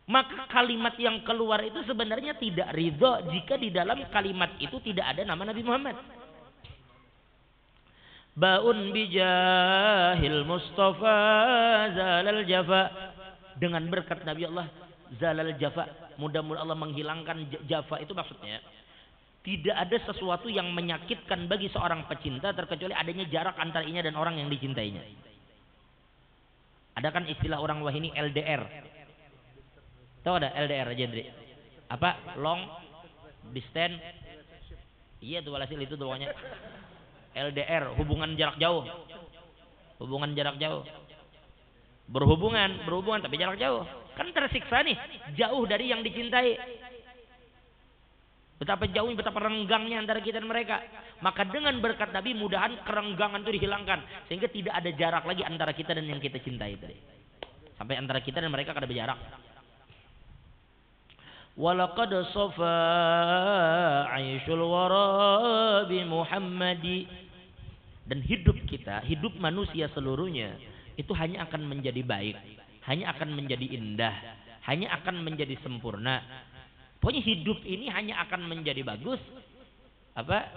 Maka kalimat yang keluar itu sebenarnya tidak ridho jika di dalam kalimat itu tidak ada nama Nabi Muhammad. Ba'un bijahil Mustafa zalal jafa. Dengan berkat Nabi Allah zalal jafa, mudah-mudahan Allah menghilangkan jafa. Itu maksudnya tidak ada sesuatu yang menyakitkan bagi seorang pecinta terkecuali adanya jarak antara inya dan orang yang dicintainya. Ada kan istilah orang wah ini LDR. Tahu ada LDR aja, Dri? Apa? Long distance. Iya tuh walhasil itu doanya. LDR, hubungan jarak jauh. Hubungan jarak jauh. Berhubungan tapi jarak jauh. Kan tersiksa nih, jauh dari yang dicintai. Betapa jauhnya, betapa renggangnya antara kita dan mereka. Maka dengan berkat Nabi mudahan kerenggangan itu dihilangkan sehingga tidak ada jarak lagi antara kita dan yang kita cintai tadi. Sampai antara kita dan mereka kada berjarak. Walaqad safa 'aishul wara bi Muhammadi. Dan hidup kita, hidup manusia seluruhnya itu hanya akan menjadi baik, hanya akan menjadi indah, hanya akan menjadi sempurna. Pokoknya hidup ini hanya akan menjadi bagus apa?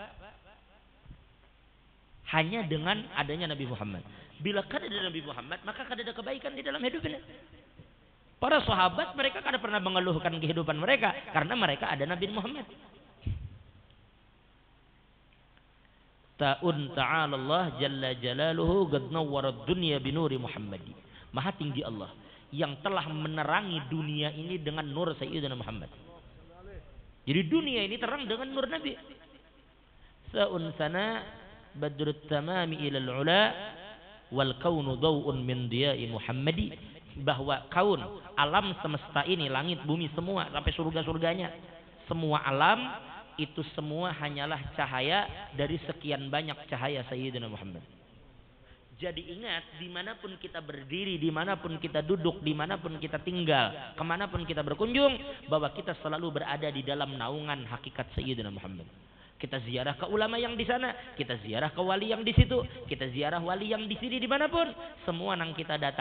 Hanya dengan adanya Nabi Muhammad. Bila kada ada Nabi Muhammad, maka kada ada kebaikan di dalam hidup ini. Para sahabat mereka kada pernah mengeluhkan kehidupan mereka karena mereka ada Nabi Muhammad. Ta'un ta'ala Allah jalla jalaluhu qad nawwara ad-dunya binuri Muhammadi. Maha tinggi Allah yang telah menerangi dunia ini dengan nur Sayyidina Muhammad. Jadi dunia ini terang dengan nur Nabi. Sa'un sana badrut tamami ilal ula wal kaunu daw'un min diya'i Muhammadi. Bahwa kaun, alam semesta ini, langit, bumi semua sampai surga-surganya, semua alam itu semua hanyalah cahaya dari sekian banyak cahaya Sayyidina Muhammad. Jadi ingat, dimanapun kita berdiri, dimanapun kita duduk, dimanapun kita tinggal, kemanapun kita berkunjung, bahwa kita selalu berada di dalam naungan hakikat Sayyidina Muhammad. Kita ziarah ke ulama yang di sana, kita ziarah ke wali yang di situ, kita ziarah wali yang di sini, dimanapun, semua yang kita datangi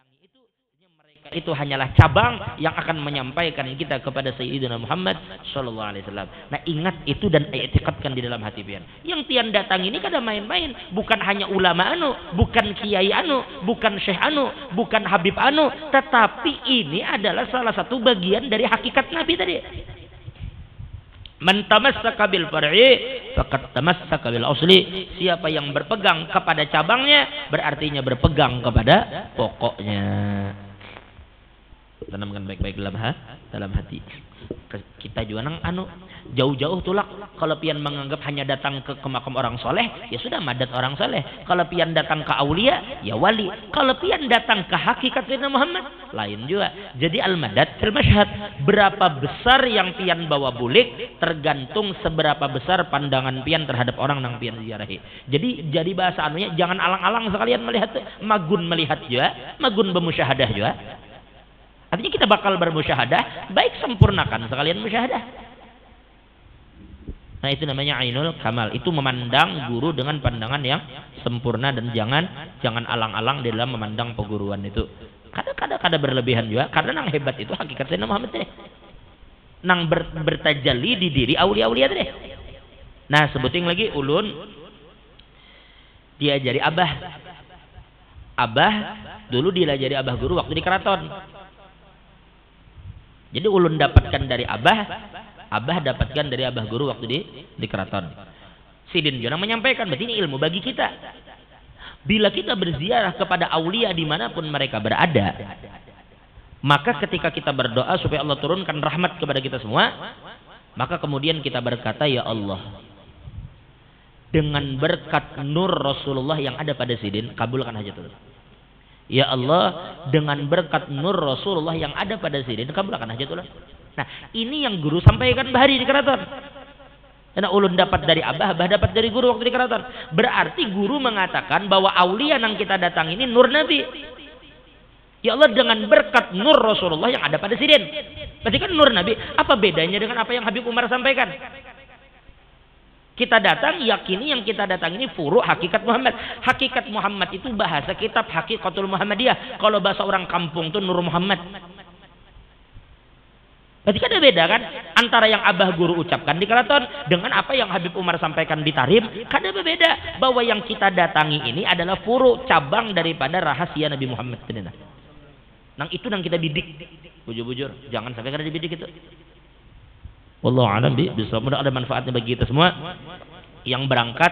itu hanyalah cabang yang akan menyampaikan kita kepada Sayyidina Muhammad sallallahu alaihi wasallam. Nah, ingat itu dan i'tiqadkan di dalam hati pian. Yang tian datang ini kada main-main, bukan hanya ulama anu, bukan kiai anu, bukan syekh anu, bukan habib anu, tetapi ini adalah salah satu bagian dari hakikat Nabi tadi. Man tamassaka bil far'i faqad tamassaka bil asli. Siapa yang berpegang kepada cabangnya berartinya berpegang kepada pokoknya. Tanamkan baik-baik dalam hati. Kita juga nang jauh-jauh tulak. Kalau pian menganggap hanya datang ke makam orang soleh, ya sudah madat orang soleh. Kalau pian datang ke aulia, ya wali. Kalau pian datang ke hakikat Sayyidina Muhammad, lain juga. Jadi al-madad fil masyhad. Berapa besar yang pian bawa bulik tergantung seberapa besar pandangan pian terhadap orang nang pian ziarahi. Jadi bahasa anunya jangan alang-alang sekalian melihat, magun melihat juga, magun bermusyahadah juga. Artinya kita bakal bermusyahadah, baik sempurnakan sekalian musyahadah. Nah, itu namanya ainul kamal. Itu memandang guru dengan pandangan yang sempurna dan jangan alang-alang di dalam memandang peguruan itu. Kadang-kadang berlebihan juga karena nang hebat itu hakikat Sayyidina Muhammad deh. Nang bertajalli di diri aulia-aulia deh. Nah, sebutin lagi ulun diajari abah. Abah dulu diajari abah guru waktu di keraton. Jadi ulun dapatkan dari abah dapatkan dari abah guru waktu di keraton. Sidin Jonang menyampaikan, berarti ini ilmu bagi kita. Bila kita berziarah kepada aulia dimanapun mereka berada, maka ketika kita berdoa supaya Allah turunkan rahmat kepada kita semua, maka kemudian kita berkata, ya Allah, dengan berkat nur Rasulullah yang ada pada Sidin, kabulkan hajatul. Ya Allah, dengan berkat nur Rasulullah yang ada pada Sidin, kabulkan hajatullah. Nah, ini yang guru sampaikan bahari di keraton. Karena ulun dapat dari abah dapat dari guru waktu di keraton. Berarti guru mengatakan bahwa aulia yang kita datang ini nur Nabi. Ya Allah, dengan berkat nur Rasulullah yang ada pada Sidin. Berarti kan nur Nabi. Apa bedanya dengan apa yang Habib Umar sampaikan? Kita datang yakini yang kita datang ini furu' hakikat Muhammad. Hakikat Muhammad itu bahasa kitab Hakikatul Muhammadiyah. Kalau bahasa orang kampung itu Nur Muhammad. Berarti kan ada beda kan antara yang abah guru ucapkan di keraton dengan apa yang Habib Umar sampaikan di Tarim. Kan ada beda bahwa yang kita datangi ini adalah furu', cabang daripada rahasia Nabi Muhammad. Nang itu yang kita bidik. Bujur-bujur, jangan sampai kada dibidik itu. Wallahu a'lam bishawab. Mudah ada manfaatnya bagi kita semua yang berangkat.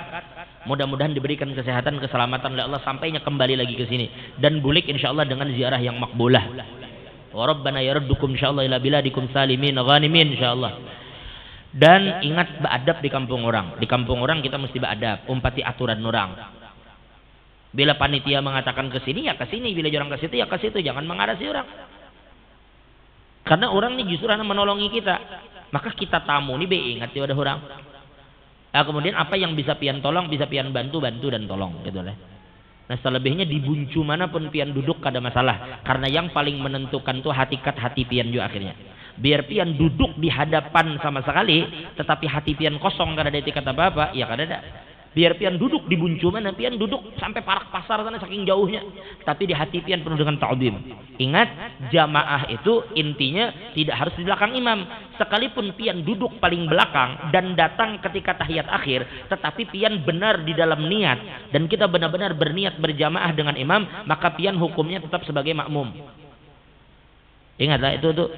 Mudah-mudahan diberikan kesehatan, keselamatan oleh Allah sampainya kembali lagi ke sini dan bulik insyaallah dengan ziarah yang makbulah. Wa rabbana yaruddukum insyaallah ila biladikum salimin ghanimin insyaallah. Dan ingat beradab di kampung orang. Di kampung orang kita mesti beradab, umpati aturan orang. Bila panitia mengatakan ke sini ya ke sini, bila orang ke situ ya ke situ, jangan mengarasi orang. Karena orang ini justru menolongi kita. Maka kita tamu ini ingat ya ada orang. Nah, kemudian apa yang bisa pian tolong, bisa pian bantu dan tolong gitu lah. Nah, selebihnya di buncu manapun pian duduk kada masalah. Karena yang paling menentukan tuh hatikat hati pian juga akhirnya. Biar pian duduk di hadapan sama sekali, tetapi hati pian kosong kada ada etikat apa-apa, ya kada ada. Biar pian duduk di buncu mana, pian duduk sampai parak pasar sana saking jauhnya, tapi di hati pian penuh dengan ta'zim. Ingat, jamaah itu intinya tidak harus di belakang imam. Sekalipun pian duduk paling belakang dan datang ketika tahiyat akhir, tetapi pian benar di dalam niat dan kita benar-benar berniat berjamaah dengan imam, maka pian hukumnya tetap sebagai makmum. Ingatlah itu tuh,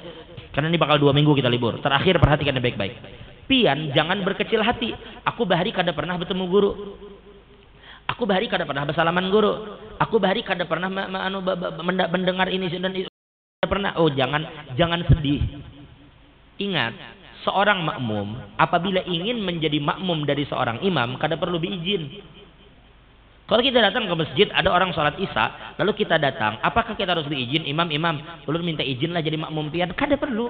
karena ini bakal 2 minggu kita libur. Terakhir perhatikan baik-baik. Pian jangan berkecil hati. Aku bahari kada pernah bertemu guru. Aku bahari kada pernah bersalaman guru. Aku bahari kada pernah mendengar ini dan itu. Pernah. Oh, jangan sedih. Ingat, seorang makmum apabila ingin menjadi makmum dari seorang imam kada perlu diizin. Kalau kita datang ke masjid ada orang sholat isya, lalu kita datang, apakah kita harus diizin imam perlu minta izin lah jadi makmum pian? Kada perlu.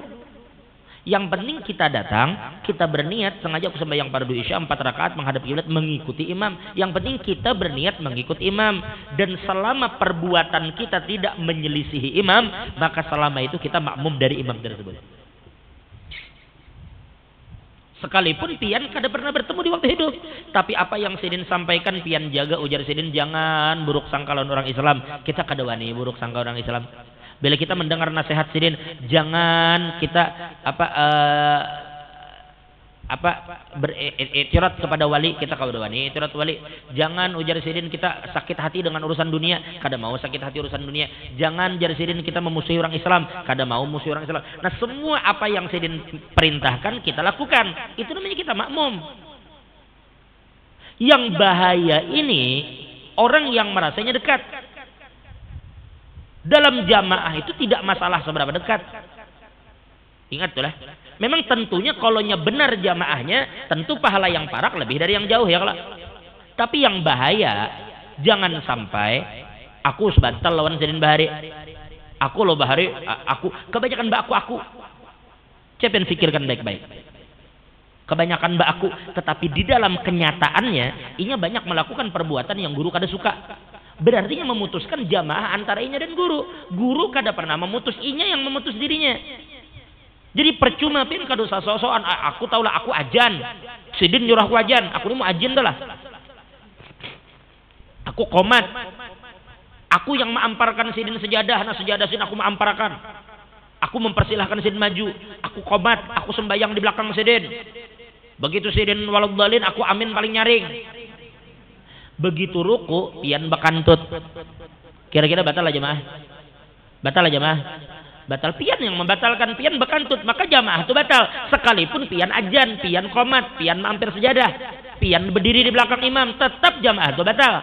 Yang penting kita datang, kita berniat sengaja aku sembahyang fardu isya 4 rakaat menghadap kiblat mengikuti imam. Yang penting kita berniat mengikuti imam dan selama perbuatan kita tidak menyelisihi imam, maka selama itu kita makmum dari imam tersebut. Sekalipun pian kada pernah bertemu di waktu hidup, tapi apa yang Sidin sampaikan pian jaga, ujar Sidin, jangan buruk sangka lawan orang Islam. Kita kada wani buruk sangka orang Islam. Bila kita mendengar nasihat Sidin, jangan kita beriktirat kepada wali, kita kalau wani iktirat wali. Jangan ujar Sidin kita sakit hati dengan urusan dunia, kada mau sakit hati urusan dunia. Jangan ujar Sidin kita memusuhi orang Islam, kada mau musuhi orang Islam. Nah, semua apa yang Sidin perintahkan kita lakukan. Itu namanya kita makmum. Yang bahaya ini orang yang merasanya dekat. Dalam jamaah itu tidak masalah seberapa dekat. Ingat tuh lah. Memang tentunya kalaunya benar jamaahnya, tentu pahala yang parak lebih dari yang jauh ya kalau. Tapi yang bahaya, jangan sampai aku sebantal lawan Sidin Bahari. Aku lo Bahari, aku kebanyakan mbak aku. Cepen pikirkan baik-baik. Kebanyakan mbak aku, tetapi di dalam kenyataannya, inya banyak melakukan perbuatan yang guru kada suka. Berarti yang memutuskan jamaah antara inya dan guru. Guru kada pernah memutus, inya yang memutus dirinya. Jadi percuma pin kada usah sok-sokan. Aku tahulah aku ajan. Sidin nyuruh aku ajan. Aku ini mau ajan dah lah. Aku komat. Aku yang mengamparkan Sidin sejadah. Nah sejadah Sidin aku mengamparkan. Aku mempersilahkan Sidin maju. Aku komat. Aku sembahyang di belakang Sidin. Begitu Sidin waladhdallin, aku amin paling nyaring. Begitu ruku pian bakantut. Kira-kira batal lah jemaah? Batal lah jemaah? Batal. Pian yang membatalkan, pian bakantut, maka jamaah itu batal. Sekalipun pian ajan, pian komat, pian mampir sejadah, pian berdiri di belakang imam, tetap jamaah itu batal.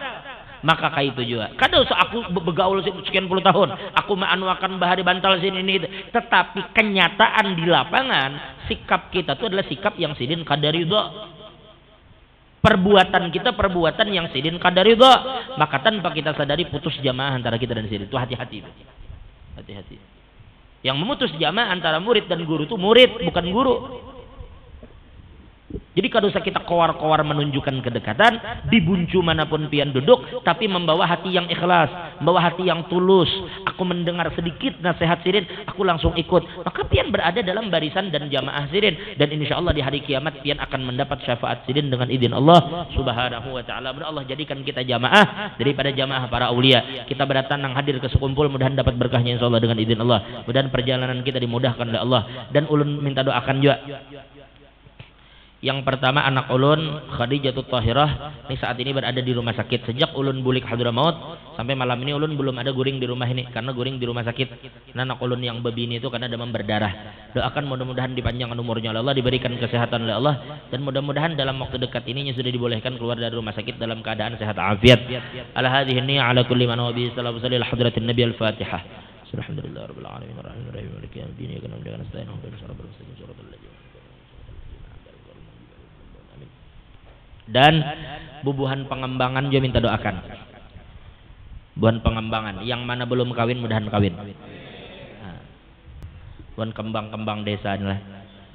Maka kayak itu juga. Kada usah aku begaul sekian puluh tahun, aku maanuakan bahari bantal sini ini. Tetapi kenyataan di lapangan, sikap kita itu adalah sikap yang Sidin kada ridha. Perbuatan kita perbuatan yang Sidin kada ridha, maka tanpa kita sadari putus jamaah antara kita dan Sidin. Itu hati-hati. Hati-hati. Yang memutus jamaah antara murid dan guru itu murid, bukan guru. Jadi kada usah kita kowar-kowar menunjukkan kedekatan di buncu manapun pian duduk, tapi membawa hati yang ikhlas, membawa hati yang tulus. Aku aku mendengar sedikit nasihat sirin, aku langsung ikut, maka pian berada dalam barisan dan jamaah sirin, dan insya Allah di hari kiamat pian akan mendapat syafaat sirin dengan izin Allah Subhanahu wa taala. Allah jadikan kita jamaah daripada jamaah para aulia. Kita berdatang hadir ke sekumpul, mudahan dapat berkahnya insya Allah dengan izin Allah. Mudahan perjalanan kita dimudahkan oleh Allah. Dan ulun minta doakan juga. Yang pertama anak ulun Khadijatul Tahirah ini saat ini berada di rumah sakit. Sejak ulun bulik Hadramaut sampai malam ini ulun belum ada guring di rumah ini karena guring di rumah sakit. Nah, anak ulun yang bebini itu karena demam berdarah. Doakan mudah-mudahan dipanjangkan umurnya oleh Allah, diberikan kesehatan oleh Allah, dan mudah-mudahan dalam waktu dekat ini sudah dibolehkan keluar dari rumah sakit dalam keadaan sehat afiat. Ala hadhihi niyya ala kulli man wabi sallallahu alaihi hadratin nabi al-Fatihah. Alhamdulillahirabbil alamin arrahmanir rahim maliki yaumiddin iyyaka na'budu wa iyyaka nasta'in ihdinas siratal mustaqim siratal ladzina dan bubuhan pengembangan juga minta doakan. Bubuhan pengembangan yang mana belum kawin mudahan kawin. Bubuhan kembang-kembang desa inilah.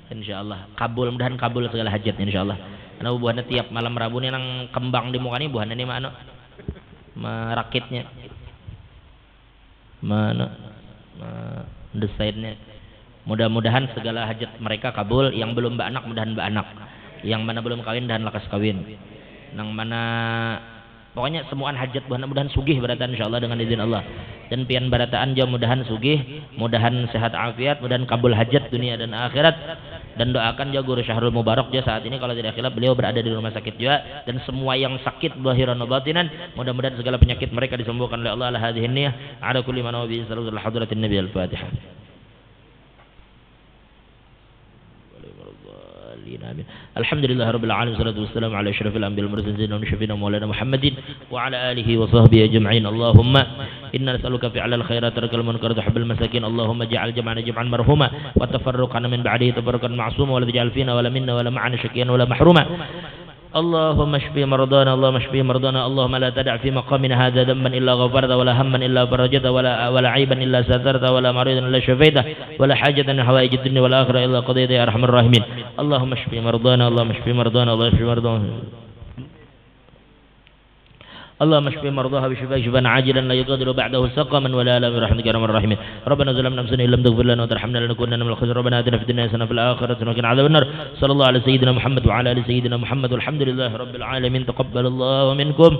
Insyaallah kabul, mudahan kabul segala hajat insyaallah. Karena bubuhannya tiap malam Rabu ini nang kembang di muka ini bubuhan ini mana? Merakitnya. Mana? Desainnya. Mudah-mudahan segala hajat mereka kabul, yang belum beranak mudahan beranak. Yang mana belum kawin dan lakas kawin, yang mana pokoknya semuaan hajat mudahan sugih beratan insyaallah dengan izin Allah, dan pian barataan jauh mudahan sugih, mudahan sehat afiat, mudahan kabul hajat dunia dan akhirat. Dan doakan juga Guru Syahrul Mubarak juga saat ini kalau tidak khilaf beliau berada di rumah sakit juga, dan semua yang sakit zahiran wa batinan mudah-mudahan segala penyakit mereka disembuhkan oleh Allah. Ala hadhihi niyyah ala kulli man wa bi sallallahu hadratin nabi al-Fatihah. Alhamdulillah rabbil alamin wassalatu wassalamu ala asyrafil anbiya'il mursalin sayyidina wa maulana Muhammadin wa ala alihi wa sahbihi ajma'in. Allahumma inna nas'aluka fi'lal khairat tarkal munkar tuhibbil masakin. Allahumma ja'al jam'ana jam'an marhuma wa tafarruqana min ba'dihi tafarruqan ma'suma wa la taj'al fina wa la minna wa la ma'ana syaqiyan wa la mahruma. اللهم اشف مرضانا اللهم اشف مرضانا اللهم لا تدع في مقامنا هذا ذنبا الا غفرته ولا هما الا فرجته ولا عيبا الا سترته ولا مريضا الا شفيته ولا حاجه من حوائج الدنيا والاخره الا قضيتها يا ارحم الراحمين. اللهم اشف مرضانا اللهم اشف مرضانا اللهم اشف مرضانا اللهم اشف مرضاها بشفاء شفاء عاجلا لا يغادر بعده سقما ولا الما برحمتك يا ارحم الراحمين. ربنا ظلمنا انفسنا ان لم تغفر لنا وترحمنا لنكونن من الخاسرين. ربنا اتنا في الدنيا حسنه وفي الاخره حسنه وقنا عذاب النار. صلى الله على سيدنا محمد وعلى ال سيدنا محمد والحمد لله رب العالمين. تقبل الله منكم.